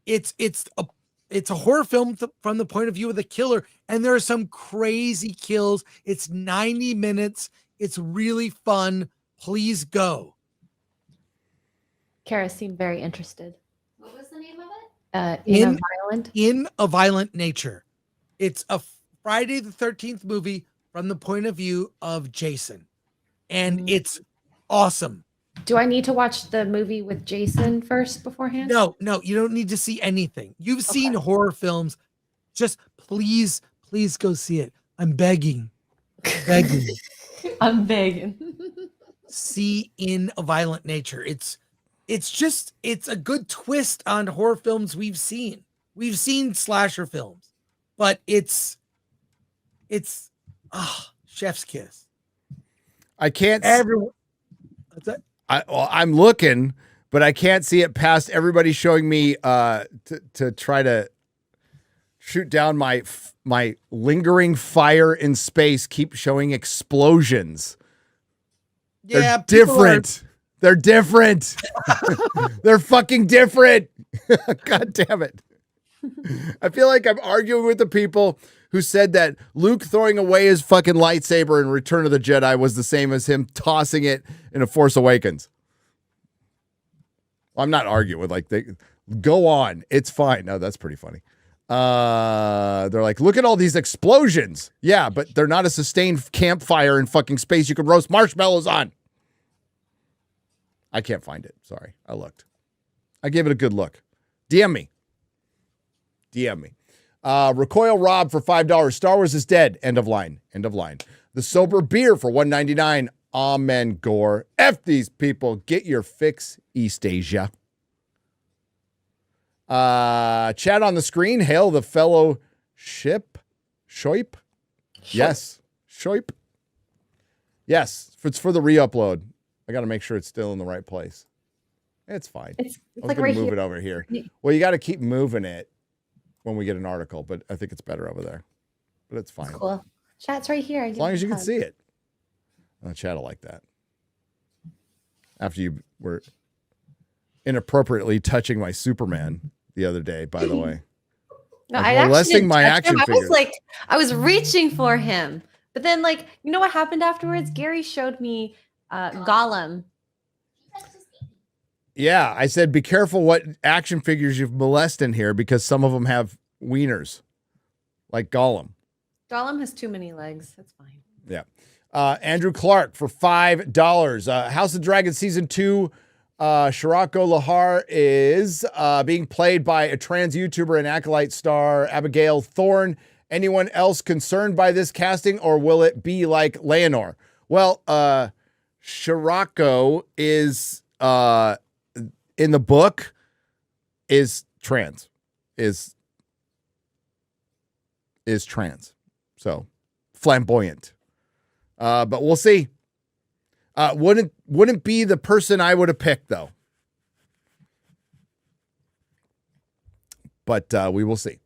It's a horror film from the point of view of the killer, and there are some crazy kills. It's 90 minutes. It's really fun. Please go. Kara seemed very interested. What was the name of it? In a Violent. Nature. It's a Friday the 13th movie from the point of view of Jason, and it's awesome. Do I need to watch the movie with Jason first beforehand? No, you don't need to see anything. You've seen horror films. Just please go see it. I'm begging. I'm begging. See In a Violent Nature. It's a good twist on horror films we've seen. We've seen slasher films, but it's chef's kiss. I can't. Everyone. What's that? I'm looking, but I can't see it past everybody showing me to try to shoot down my lingering fire in space. Keep showing explosions. Yeah, They're different. They're different. They're fucking different. God damn it. I feel like I'm arguing with the people who said that Luke throwing away his fucking lightsaber in Return of the Jedi was the same as him tossing it in A Force Awakens. Well, I'm not arguing with go on. It's fine. No, that's pretty funny. They're like, look at all these explosions. Yeah, but they're not a sustained campfire in fucking space you can roast marshmallows on. I can't find it. Sorry. I looked. I gave it a good look. DM me. Recoil Rob for $5. Star Wars is dead. End of line. The Sober Beer for $1.99. Amen, Gore. F these people. Get your fix, East Asia. Chat on the screen. Hail the fellowship. Shoip? Yes. Shoip? Yes. It's for the re-upload. I got to make sure it's still in the right place. It's fine. It's I was like going right to move here. it over here. Well, you got to keep moving it when we get an article, but I think it's better over there. But it's fine. Cool. Chat's right here. As long as you can see it. Chat will like that. After you were inappropriately touching my Superman the other day, by the way. No, Like I actually molesting didn't my touch action him. figures. I was reaching for him, but then you know what happened afterwards? Gary showed me Gollum. Yeah, I said be careful what action figures you've molested in here because some of them have wieners, like Gollum. Gollum has too many legs. That's fine. Yeah. Andrew Clark for $5. House of Dragon Season 2. Shirako Lahar is being played by a trans YouTuber and Acolyte star, Abigail Thorne. Anyone else concerned by this casting, or will it be like Leonor? Well, Shirako is in the book is trans. Is trans. So flamboyant. But we'll see. Wouldn't be the person I would have picked though. But we will see.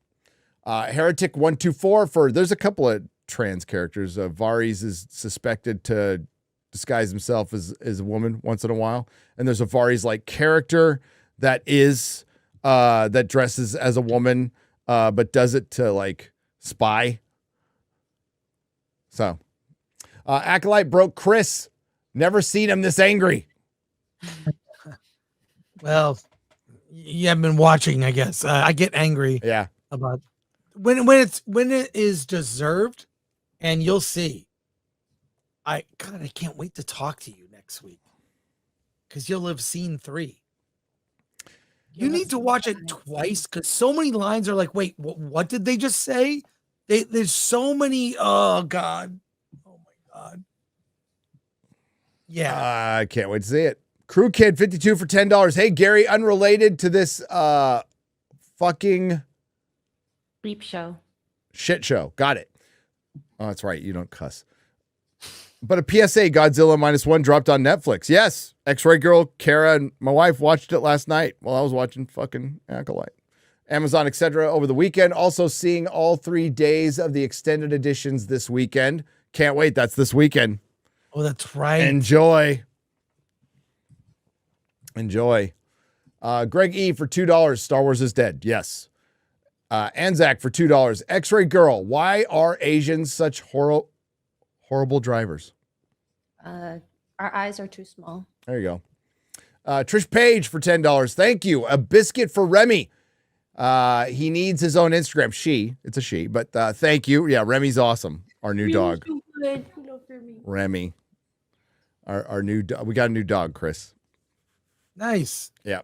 Heretic 124 for there's a couple of trans characters. Varys is suspected to disguise himself as a woman once in a while, and there's a Varys like character that is that dresses as a woman, but does it to like spy. So, Acolyte broke Chris. Never seen him this angry. Well, you haven't been watching, I guess. I get angry. Yeah. About when it is deserved, and you'll see. I can't wait to talk to you next week because you'll have seen 3. You need to watch it twice because so many lines are like, wait, what did they just say? There's so many. Oh God. Oh my God. Yeah. I can't wait to see it. Crew Kid 52 for $10. Hey Gary, unrelated to this fucking Bleep show. shit show. Got it. Oh, that's right. You don't cuss. But a PSA, Godzilla -1 dropped on Netflix. Yes. X-Ray Girl, Kara, and my wife watched it last night while I was watching fucking Acolyte. Amazon, etc. over the weekend. Also seeing all 3 days of the extended editions this weekend. Can't wait. That's this weekend. Oh, that's right. Enjoy. Greg E for $2. Star Wars is dead. Yes. Anzac for $2. X-Ray Girl. Why are Asians such horrible drivers? Our eyes are too small. There you go. Trish Page for $10. Thank you. A biscuit for Remy. He needs his own Instagram. It's a she, but thank you. Yeah, Remy's awesome. Our new dog. Remy. Our new dog. We got a new dog, Chris. Nice. Yeah.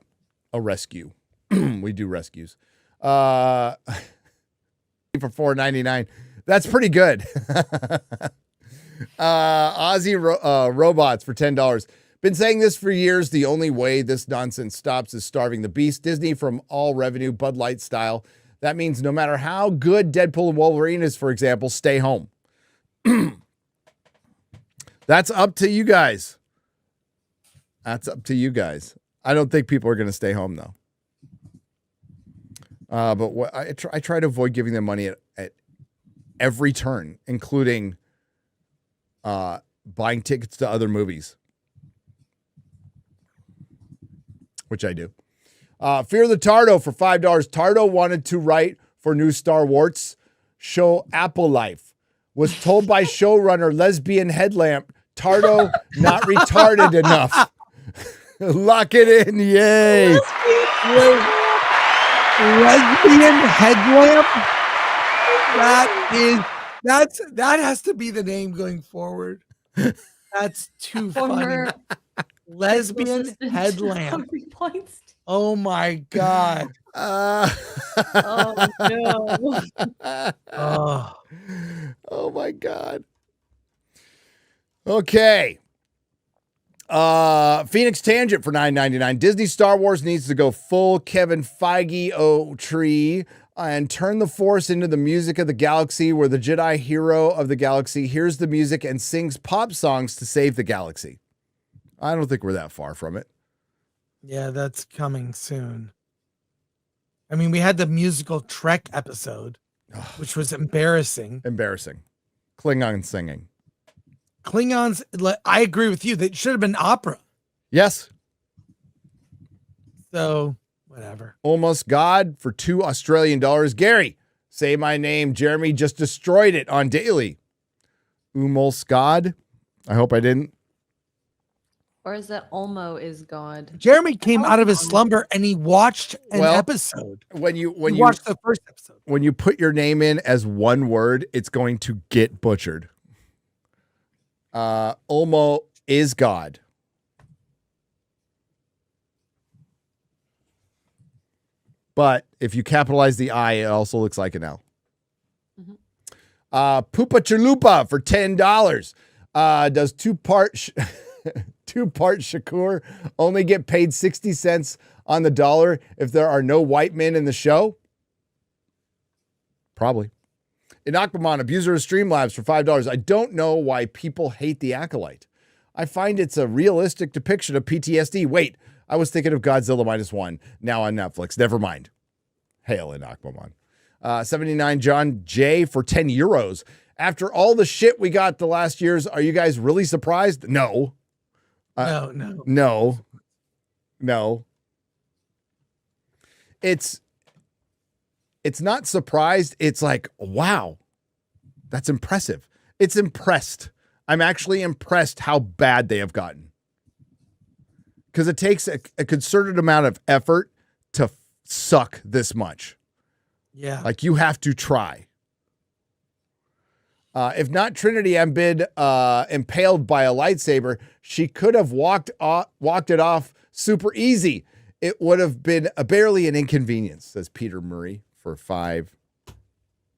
A rescue. We do rescues. For $4.99. That's pretty good. Aussie robots for $10. Been saying this for years. The only way this nonsense stops is starving the beast. Disney from all revenue, Bud Light style. That means no matter how good Deadpool and Wolverine is, for example, stay home. That's up to you guys. I don't think people are going to stay home though. But what I try to avoid giving them money at every turn, including buying tickets to other movies, which I do. Fear the Tardo for $5. Tardo wanted to write for new Star Wars show Apple Life. Was told by showrunner Lesbian Headlamp, Tardo not retarded enough. Lock it in, yay. Lesbian Headlamp? That has to be the name going forword. That's too funny. Lesbian Headlamp. Oh my God. Oh no. Oh my God. Okay. Phoenix Tangent for $9.99. Disney Star Wars needs to go full Kevin Feige tree and turn the Force into the music of the galaxy, where the Jedi hero of the galaxy hears the music and sings pop songs to save the galaxy. I don't think we're that far from it. Yeah, that's coming soon. I mean, we had the musical Trek episode, which was embarrassing. Embarrassing. Klingon singing. Klingons, I agree with you. They should have been opera. Yes. So, whatever. Almost God for $2 Australian. Gary, say my name. Jeremy just destroyed it on Daily. Almost God. I hope I didn't. Or is it Olmo is God? Jeremy came out of his slumber and he watched an episode. When you watched the first episode. When you put your name in as one word, it's going to get butchered. Olmo is God. But if you capitalize the I, it also looks like an L. Mm-hmm. Poopa Chalupa for $10. Does two-part Two-part Shakur only get paid 60 cents on the dollar if there are no white men in the show? Probably. Inakbamon, abuser of Streamlabs for $5. I don't know why people hate the Acolyte. I find it's a realistic depiction of PTSD. Wait, I was thinking of Godzilla -1, now on Netflix. Never mind. Hail Inakbamon. 79 John J for 10 euros. After all the shit we got the last years, are you guys really surprised? No. No. It's not surprised. It's like, wow, that's impressive. It's impressed. I'm actually impressed how bad they have gotten. Because it takes a concerted amount of effort to suck this much. Yeah. Like, you have to try. If not Trinity Embid impaled by a lightsaber, she could have walked it off super easy. It would have been barely an inconvenience, says Peter Murray for 5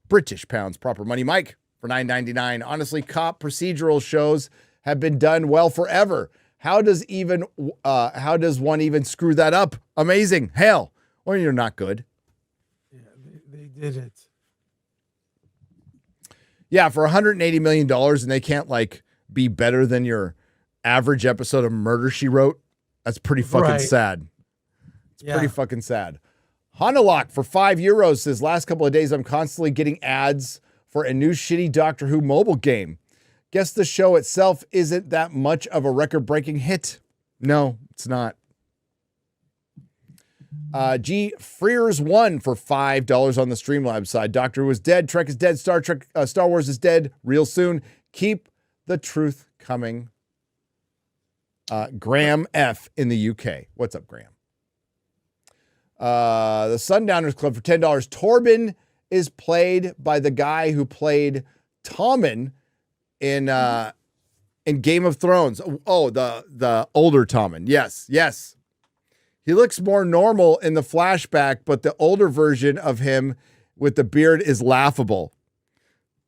British pounds. Proper money. Mike for $9.99. Honestly, cop procedural shows have been done well forever. How does one even screw that up? Amazing. Hell, well, you're not good. Yeah, they did it. Yeah, for $180 million, and they can't like be better than your average episode of Murder, She Wrote. That's pretty fucking sad. It's pretty fucking sad. Hanalock for €5 says, last couple of days I'm constantly getting ads for a new shitty Doctor Who mobile game. Guess the show itself isn't that much of a record-breaking hit. No, it's not. G Freers 1 for $5 on the Streamlabs side. Doctor Who is dead. Trek is dead. Star Wars is dead real soon. Keep the truth coming. Graham F in the UK. What's up, Graham? The Sundowners Club for $10. Torben is played by the guy who played Tommen in Game of Thrones. Oh, the older Tommen. Yes. He looks more normal in the flashback, but the older version of him with the beard is laughable.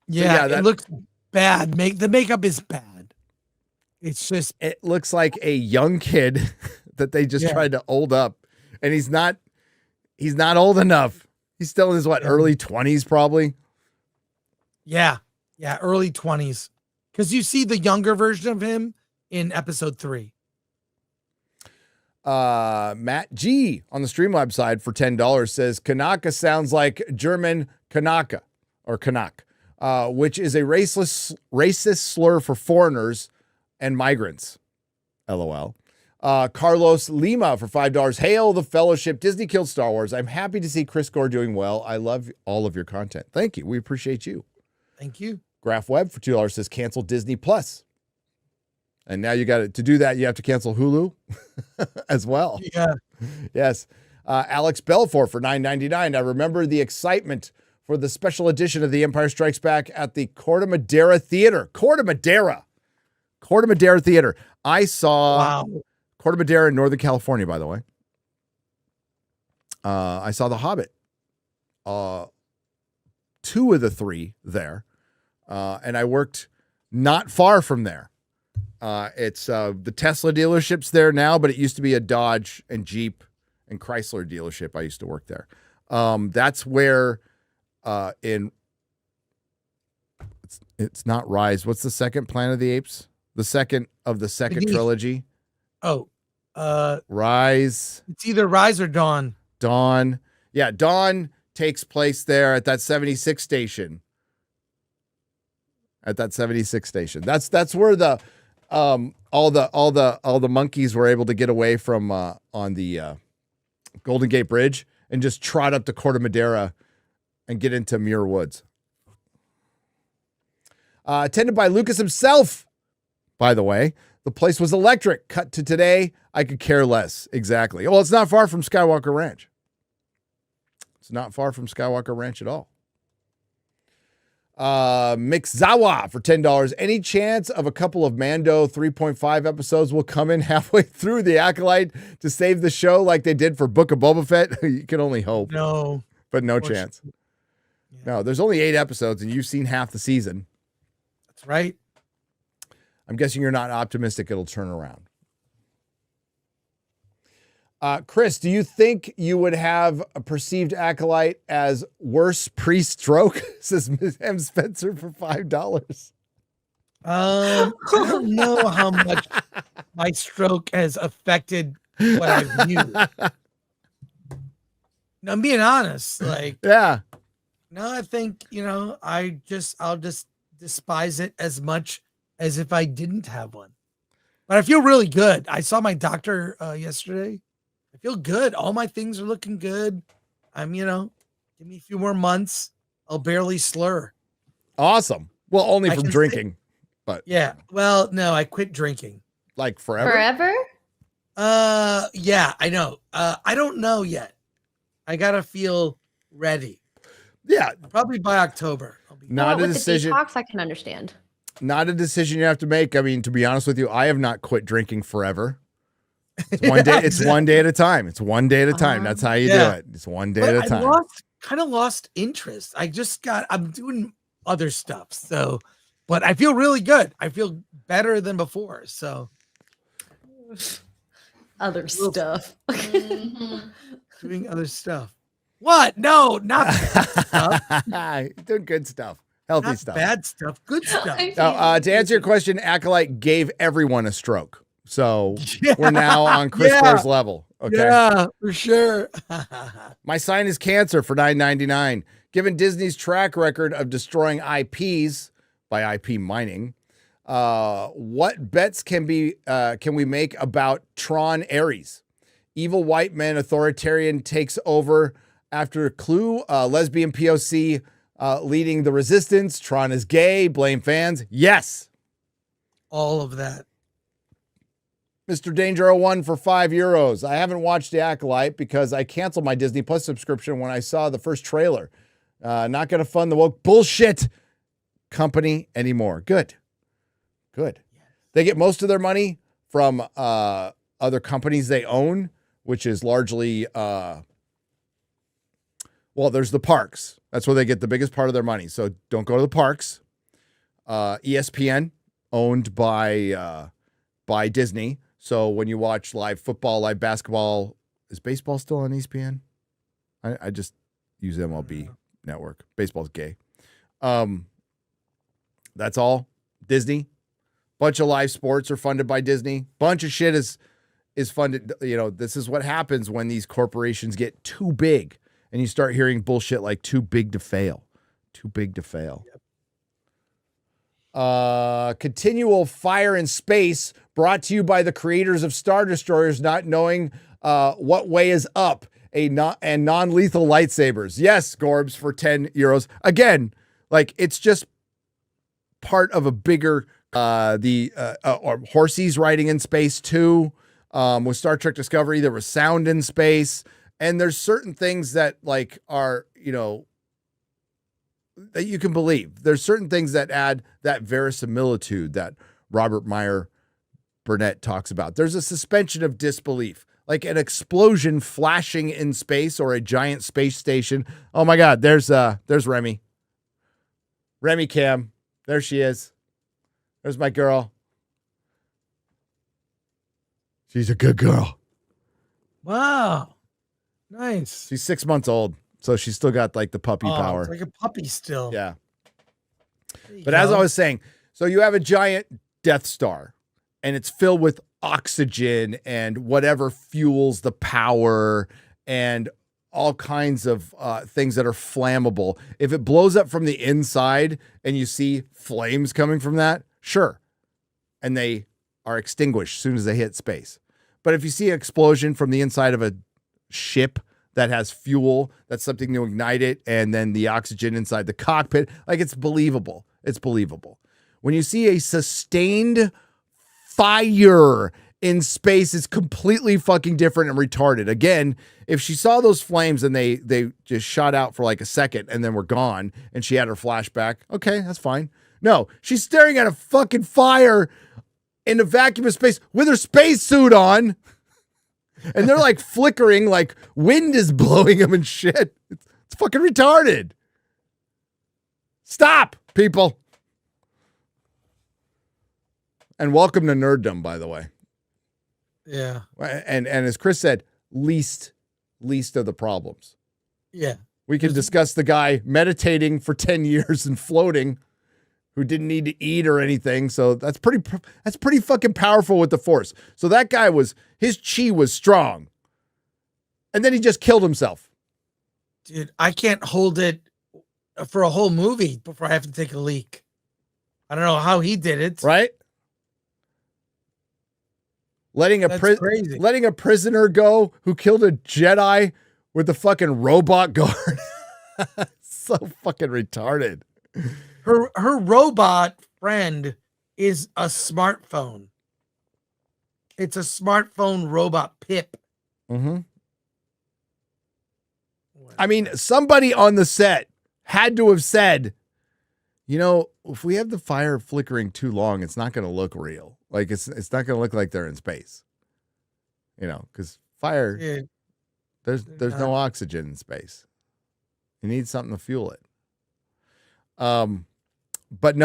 Yeah, it looks bad. The makeup is bad. It's just, it looks like a young kid that they just tried to old up, and he's not old enough. He's still in his early 20s probably. Yeah, early 20s. Because you see the younger version of him in episode 3. Matt G on the Streamlabs side for $10 says Kanaka sounds like German Kanaka or Kanak, which is a racist slur for foreigners and migrants. LOL. Carlos Lima for $5. Hail the Fellowship. Disney killed Star Wars. I'm happy to see Chris Gore doing well. I love all of your content. Thank you. We appreciate you. Thank you. Graph Webb for $2 says cancel Disney Plus. And now you got to do that. You have to cancel Hulu as well. Yeah. Yes. Alex Belfort for $9.99. I remember the excitement for the special edition of The Empire Strikes Back at the Corte Madera Theater. Corte Madera Theater. I saw Corte Madera in Northern California, by the way. I saw The Hobbit. 2 of the 3 there. And I worked not far from there. It's the Tesla dealerships there now, but it used to be a Dodge and Jeep and Chrysler dealership. I used to work there. That's where it's not Rise. What's the second Planet of the Apes? The second of the second trilogy. Oh, Rise. It's either Rise or Dawn. Dawn. Yeah, Dawn takes place there at that 76 station. That's where the all the monkeys were able to get away from on the Golden Gate Bridge and just trot up to Corte Madera and get into Muir Woods. Attended by Lucas himself, by the way. The place was electric. Cut to today, I could care less. Exactly. Well, it's not far from Skywalker Ranch. It's not far from Skywalker Ranch at all. Mixzawa for $10. Any chance of a couple of Mando 3.5 episodes will come in halfway through the Acolyte to save the show like they did for Book of Boba Fett? You can only hope. No. But no chance. Yeah. No, there's only 8 episodes and you've seen half the season. That's right. I'm guessing you're not optimistic it'll turn around. Chris, do you think you would have a perceived Acolyte as worse pre-stroke? Says Ms. M. Spencer for $5. I don't know how much my stroke has affected what I view. No, I'm being honest. Like, Yeah. no, I think, I'll just despise it as much as if I didn't have one. But I feel really good. I saw my doctor yesterday. I feel good. All my things are looking good. I'm, give me a few more months. I'll barely slur. Awesome. Well, only from drinking. But yeah. Well, no, I quit drinking. Like forever? Forever? Yeah, I know. I don't know yet. I gotta feel ready. Yeah. Probably by October. Not a decision. With the detox, I can understand. Not a decision you have to make. I mean, to be honest with you, I have not quit drinking forever. It's one day. It's one day at a time. It's one day at a time. That's how you do it. It's one day at a time. I kind of lost interest. I'm doing other stuff. So, but I feel really good. I feel better than before. So, Other stuff. Doing other stuff. What? No, not bad stuff. Doing good stuff. Healthy Not stuff. Bad stuff. Good stuff. Now, to answer your question, Acolyte gave everyone a stroke. So we're now on Chris Gore's level. Okay. Yeah, for sure. My sign is Cancer for $9.99. Given Disney's track record of destroying IPs by IP mining, what bets can we make about Tron Ares? Evil white man authoritarian takes over after Clue, lesbian POC leading the resistance. Tron is gay. Blame fans. Yes. All of that. Mr. Danger 01 for €5. I haven't watched The Acolyte because I canceled my Disney Plus subscription when I saw the first trailer. Not going to fund the woke bullshit company anymore. Good. They get most of their money from other companies they own, which is largely, there's the parks. That's where they get the biggest part of their money. So don't go to the parks. ESPN, owned by Disney. So when you watch live football, live basketball, is baseball still on ESPN? I just use MLB network. Baseball's gay. That's all. Disney. Bunch of live sports are funded by Disney. Bunch of shit is funded. This is what happens when these corporations get too big and you start hearing bullshit like too big to fail. Too big to fail. Yep. Continual fire in space brought to you by the creators of Star Destroyers not knowing what way is up and non-lethal lightsabers. Yes, Gorbs for €10. Again, it's just part of a bigger Horsey's writing in space too. With Star Trek Discovery, there was sound in space, and there's certain things that are that you can believe. There's certain things that add that verisimilitude that Robert Meyer Burnett talks about. There's a suspension of disbelief, like an explosion flashing in space or a giant space station. Oh my God, there's Remy. Remy Cam. There she is. There's my girl. She's a good girl. Wow. Nice. She's 6 months old, so she's still got the puppy power. It's like a puppy still. Yeah. But as I was saying, so you have a giant Death Star, and it's filled with oxygen and whatever fuels the power and all kinds of things that are flammable. If it blows up from the inside and you see flames coming from that, sure. And they are extinguished as soon as they hit space. But if you see an explosion from the inside of a ship that has fuel, that's something to ignite it, and then the oxygen inside the cockpit, it's believable. It's believable. When you see a sustained fire in space, it's completely fucking different and retarded. Again, if she saw those flames and they just shot out for a second and then were gone and she had her flashback, okay, that's fine. No, she's staring at a fucking fire in a vacuum of space with her spacesuit on. And they're flickering, wind is blowing them and shit. It's fucking retarded. Stop, people. And welcome to nerddom, by the way. Yeah. And as Chris said, least of the problems. Yeah. We can discuss the guy meditating for 10 years and floating who didn't need to eat or anything. So that's pretty fucking powerful with the Force. So that guy his chi was strong. And then he just killed himself. Dude, I can't hold it for a whole movie before I have to take a leak. I don't know how he did it. Right? Letting a prisoner go who killed a Jedi with a fucking robot guard. So fucking retarded. Her robot friend is a smartphone. It's a smartphone robot Pip. Mm-hmm. I mean, somebody on the set had to have said, if we have the fire flickering too long, it's not going to look real. Like it's not going to look like they're in space. Because fire, there's no oxygen in space. You need something to fuel it. But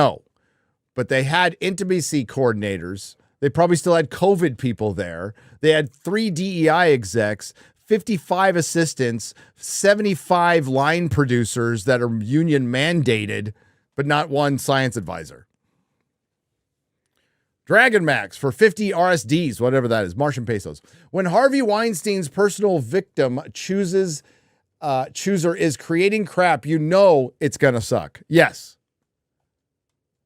they had intimacy coordinators. They probably still had COVID people there. They had 3 DEI execs, 55 assistants, 75 line producers that are union mandated, but not one science advisor. Dragon Max for 50 RSDs, whatever that is, Martian pesos. When Harvey Weinstein's personal victim chooser is creating crap, it's going to suck. Yes.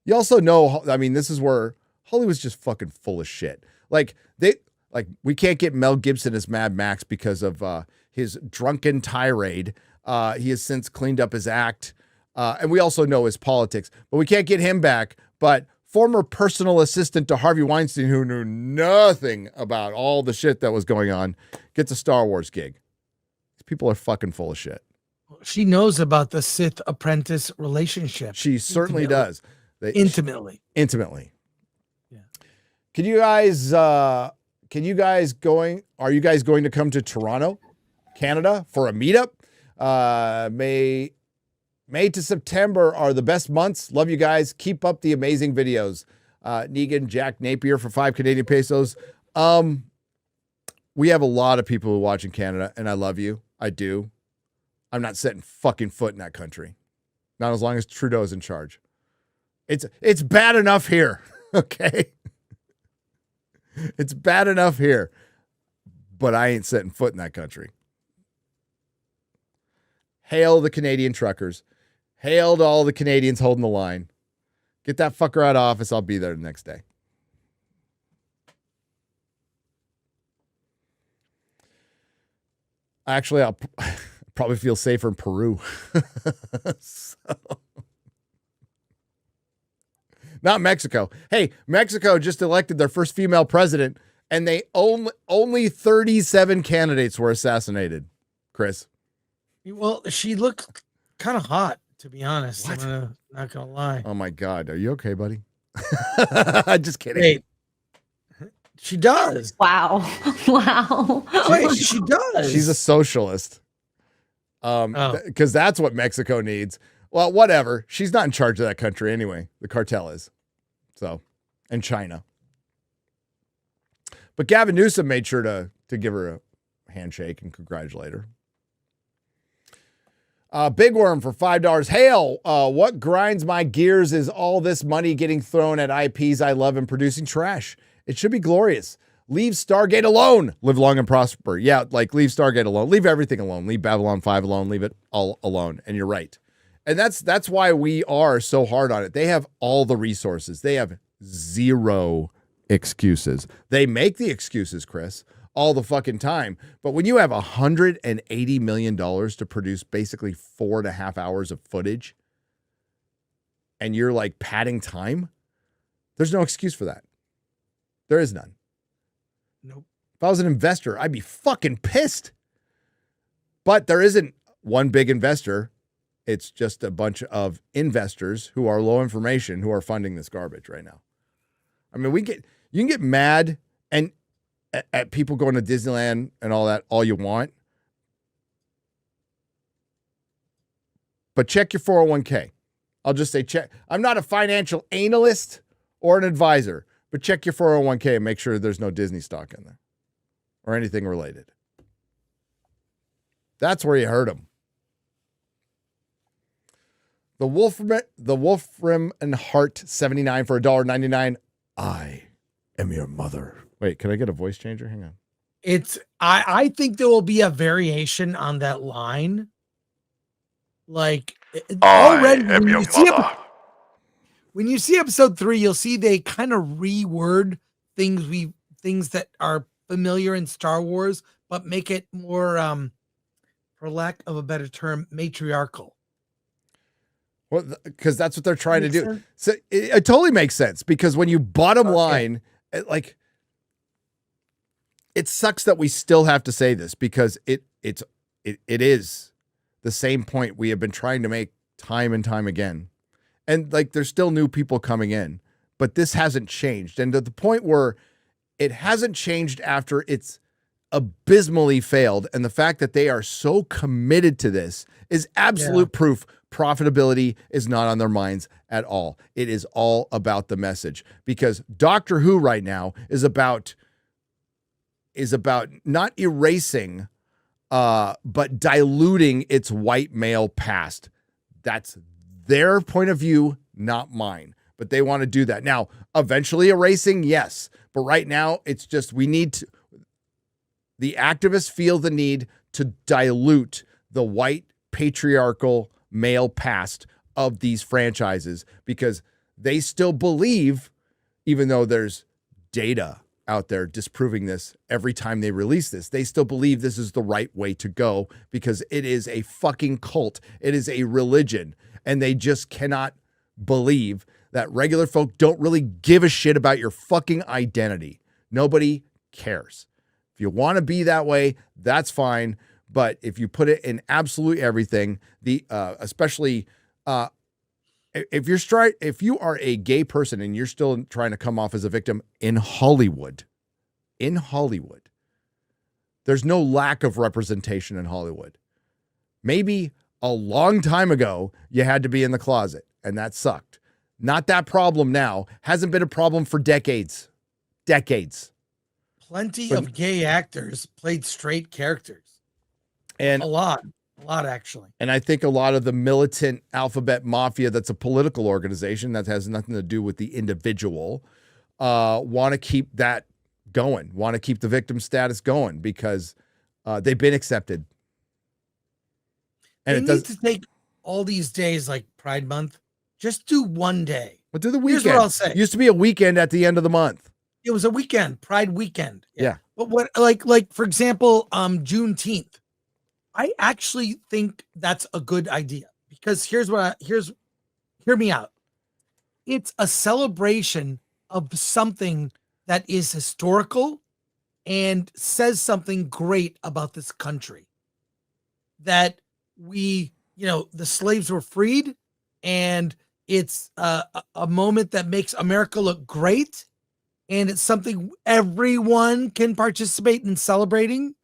You also know, this is where Hollywood's just fucking full of shit. We can't get Mel Gibson as Mad Max because of his drunken tirade. He has since cleaned up his act. And we also know his politics, but we can't get him back. But former personal assistant to Harvey Weinstein, who knew nothing about all the shit that was going on, gets a Star Wars gig. These people are fucking full of shit. She knows about the Sith apprentice relationship. She certainly does. Intimately. Yeah. Are you guys going to come to Toronto, Canada for a meetup? May to September are the best months. Love you guys. Keep up the amazing videos. Negan, Jack Napier for 5 Canadian pesos. We have a lot of people who watch in Canada, and I love you. I do. I'm not setting fucking foot in that country. Not as long as Trudeau's in charge. It's bad enough here, okay? It's bad enough here, but I ain't setting foot in that country. Hail the Canadian truckers. Hail to all the Canadians holding the line. Get that fucker out of office. I'll be there the next day. Actually, I'll probably feel safer in Peru. Not Mexico. Hey, Mexico just elected their first female president, and they only 37 candidates were assassinated. Chris. Well, she looked kind of hot, to be honest. What? I'm not gonna lie. Oh my God, are you okay, buddy? Just kidding. Wait, she does. Wow. Wow. Wait, she does. She's a socialist. Because that's what Mexico needs. Well, whatever. She's not in charge of that country anyway. The cartel is. So, and China. But Gavin Newsom made sure to give her a handshake and congratulate her. Big Worm for $5. Hail, what grinds my gears is all this money getting thrown at IPs I love and producing trash. It should be glorious. Leave Stargate alone. Live long and prosper. Yeah, leave Stargate alone. Leave everything alone. Leave Babylon 5 alone. Leave it all alone. And you're right. And that's why we are so hard on it. They have all the resources. They have zero excuses. They make the excuses, Chris, all the fucking time. But when you have $180 million to produce basically 4.5 hours of footage and you're padding time, there's no excuse for that. There is none. Nope. If I was an investor, I'd be fucking pissed. But there isn't one big investor. It's just a bunch of investors who are low information who are funding this garbage right now. I mean, you can get mad and at people going to Disneyland and all that all you want. But check your 401k. I'll just say check. I'm not a financial analyst or an advisor, But check your 401k and make sure there's no Disney stock in there or anything related. That's where you hurt him. The Wolfram and Heart 79 for $1.99. I am your mother. Wait, can I get a voice changer? Hang on. I think there will be a variation on that line. Like already when you see episode 3, you'll see they kind of reword things that are familiar in Star Wars, but make it more for lack of a better term, matriarchal. Well, because that's what they're trying to do. So it totally makes sense, because when you bottom line, it sucks that we still have to say this, because it is the same point we have been trying to make time and time again. And like, there's still new people coming in, but this hasn't changed. And to the point where it hasn't changed after it's abysmally failed. And the fact that they are so committed to this is absolute proof profitability is not on their minds at all. It is all about the message, because Doctor Who right now is about not erasing, but diluting its white male past. That's their point of view, not mine. But they want to do that. Now, eventually erasing, yes. But right now, it's just the activists feel the need to dilute the white patriarchal male past of these franchises, because they still believe, even though there's data out there disproving this every time they release this, they still believe this is the right way to go, because it is a fucking cult. It is a religion. And they just cannot believe that regular folk don't really give a shit about your fucking identity. Nobody cares. If you want to be that way, that's fine. But if you put it in absolutely everything, especially if you are a gay person and you're still trying to come off as a victim in Hollywood, there's no lack of representation in Hollywood. Maybe a long time ago, you had to be in the closet, and that sucked. Not that problem now. Hasn't been a problem for decades. Plenty of gay actors played straight characters. And a lot actually. And I think a lot of the militant alphabet mafia, that's a political organization that has nothing to do with the individual, want to keep that going, want to keep the victim status going, because they've been accepted. And they need to take all these days, like Pride Month, just do one day. But do the weekend. Here's what I'll say. It used to be a weekend at the end of the month. It was a weekend, Pride weekend. Yeah. But what, like for example, Juneteenth. I actually think that's a good idea, because hear me out. It's a celebration of something that is historical and says something great about this country. That the slaves were freed, and it's a moment that makes America look great, and it's something everyone can participate in celebrating.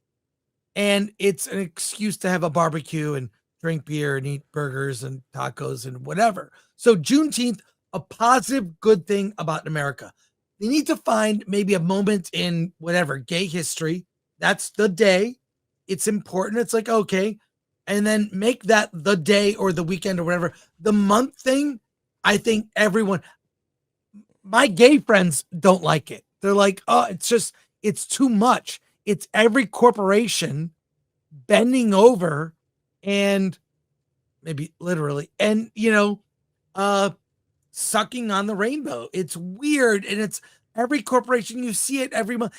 And it's an excuse to have a barbecue and drink beer and eat burgers and tacos and whatever. So Juneteenth, a positive, good thing about America. They need to find maybe a moment in whatever, gay history. That's the day. It's important. It's like, okay. And then make that the day or the weekend or whatever. The month thing, I think my gay friends don't like it. They're like, oh, it's too much. It's every corporation bending over and maybe literally and, sucking on the rainbow. It's weird. And it's every corporation, you see it every month.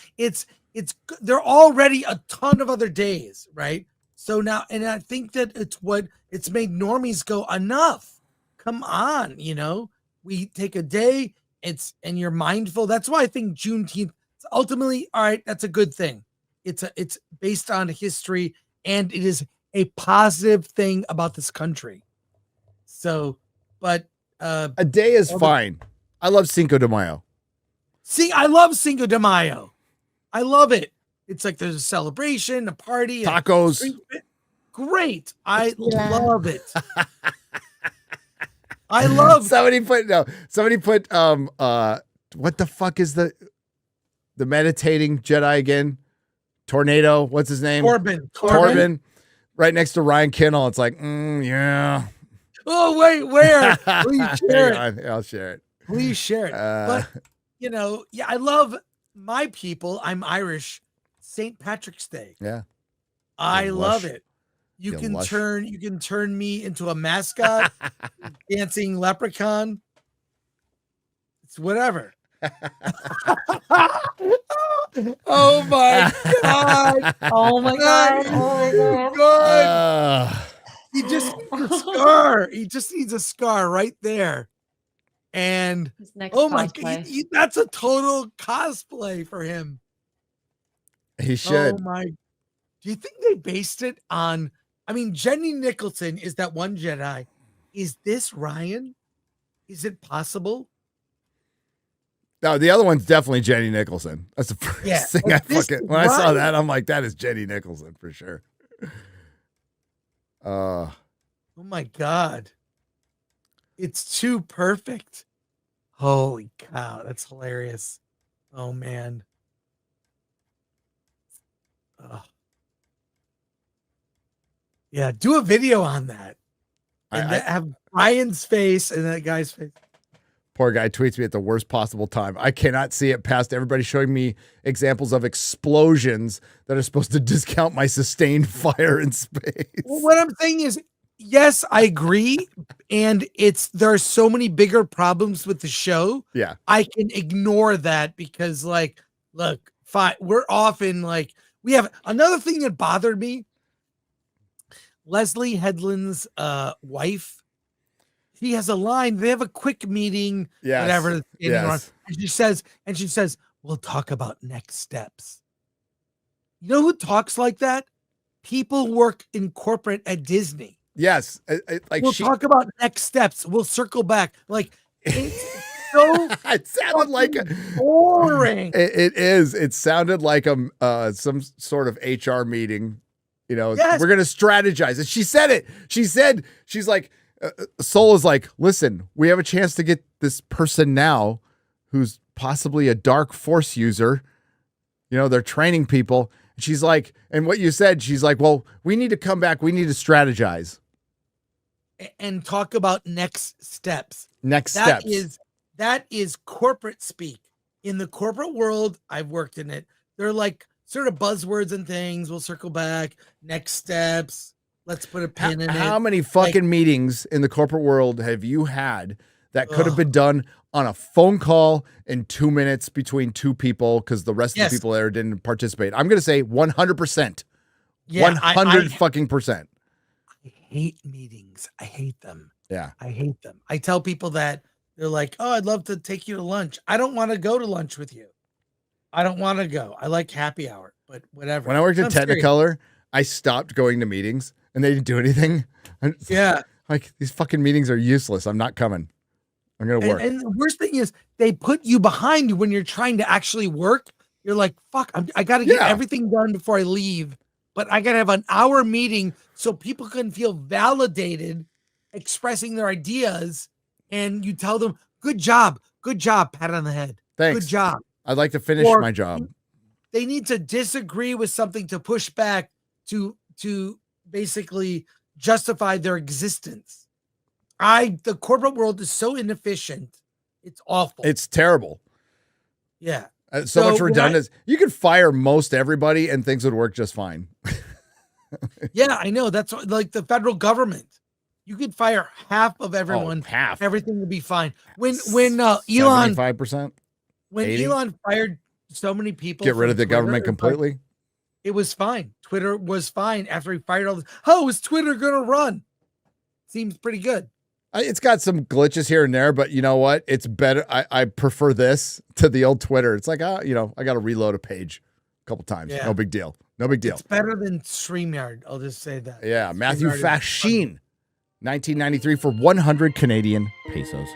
They're already a ton of other days, right? So now, and I think that it's made normies go, enough. Come on, we take a day, and you're mindful. That's why I think Juneteenth, ultimately, all right, that's a good thing. It's based on history, and it is a positive thing about this country. So, but a day is fine. I love Cinco de Mayo. See, I love Cinco de Mayo. I love it. It's like there's a celebration, a party, tacos. Great. I love it. I love somebody put what the fuck is the meditating Jedi again? Tornado. What's his name? Corbin. Right next to Ryan Kinnell. It's like, yeah. Oh, wait, where? Please share it. I'll share it. Please share it. But, I love my people. I'm Irish. St. Patrick's Day. Yeah. I love lush. it. You You can lush. turn me into a mascot, dancing leprechaun. It's whatever. Oh my god! Oh my god! Oh my god! He just needs a scar. He just needs a scar right there. And His next oh my cosplay. god, that's a total cosplay for him. He should. Oh my! Do you think they based it on? I mean, Jenny Nicholson is that one Jedi. Is this Ryan? Is it possible? No, the other one's definitely Jenny Nicholson. That's the first thing I this fucking is when I saw Ryan. that, I'm like, that is Jenny Nicholson for sure. Oh my god. It's too perfect. Holy cow, that's hilarious. Oh man. Ugh. Yeah, do a video on that. And have Ryan's face and that guy's face. Poor guy tweets me at the worst possible time. I cannot see it past everybody showing me examples of explosions that are supposed to discount my sustained fire in space. Well, what I'm saying is, yes, I agree. And there are so many bigger problems with the show. Yeah. I can ignore that because, like, look, fine. We're often like, we have another thing that bothered me. Leslie Headland's wife. He has a line. They have a quick meeting, Yes. whatever. Yes. And she says, we'll talk about next steps. You know who talks like that? People work in corporate at Disney. Yes. We'll talk about next steps. We'll circle back. Like, it's so it sounded like boring. It is. It sounded like some sort of HR meeting. You know, Yes. we're going to strategize. And she said it. She's like, Soul is like, listen, we have a chance to get this person now who's possibly a dark force user. You know, they're training people. She's like, and what you said, she's like, well, we need to come back. We need to strategize. And talk about next steps. Next That steps. That is corporate speak. In the corporate world, I've worked in it. They're like sort of buzzwords and things. We'll circle back. Next steps. Let's put a pin in it. How many fucking meetings in the corporate world have you had that could have been done on a phone call in 2 minutes between two people because the rest of the people there didn't participate? I'm going to say 100%. Yeah, 100 fucking percent. I hate meetings. I hate them. Yeah. I hate them. I tell people that they're like, oh, I'd love to take you to lunch. I don't want to go to lunch with you. I don't want to go. I like happy hour, but whatever. When I worked at I'm serious. Technicolor, I stopped going to meetings and they didn't do anything. Yeah. Like, these fucking meetings are useless. I'm not coming. I'm going to work. And the worst thing is they put you behind when you're trying to actually work. You're like, fuck, I got to get everything done before I leave. But I got to have an hour meeting so people can feel validated expressing their ideas. And you tell them, good job, pat on the head. Thanks. Good job. I'd like to finish Or my job. They need to disagree with something to push back to basically justify their existence. The corporate world is so inefficient. It's awful. It's terrible. Yeah. So much redundancy. You could fire most everybody and things would work just fine. Yeah, I know. That's like the federal government. You could fire half of everyone. Half. Everything would be fine. When Elon 75%. when 80? Elon fired so many people, Get rid from of the Twitter, government completely. it was fine. Twitter was fine after he fired all this. How is Twitter gonna run? Seems pretty good. It's got some glitches here and there, but you know what? It's better. I prefer this to the old Twitter. It's like, I got to reload a page a couple times. Yeah. No big deal. No big deal. It's better than StreamYard. I'll just say that. Yeah. Matthew StreamYard is Fasheen, 1993 for 100 Canadian pesos.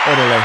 Orderly.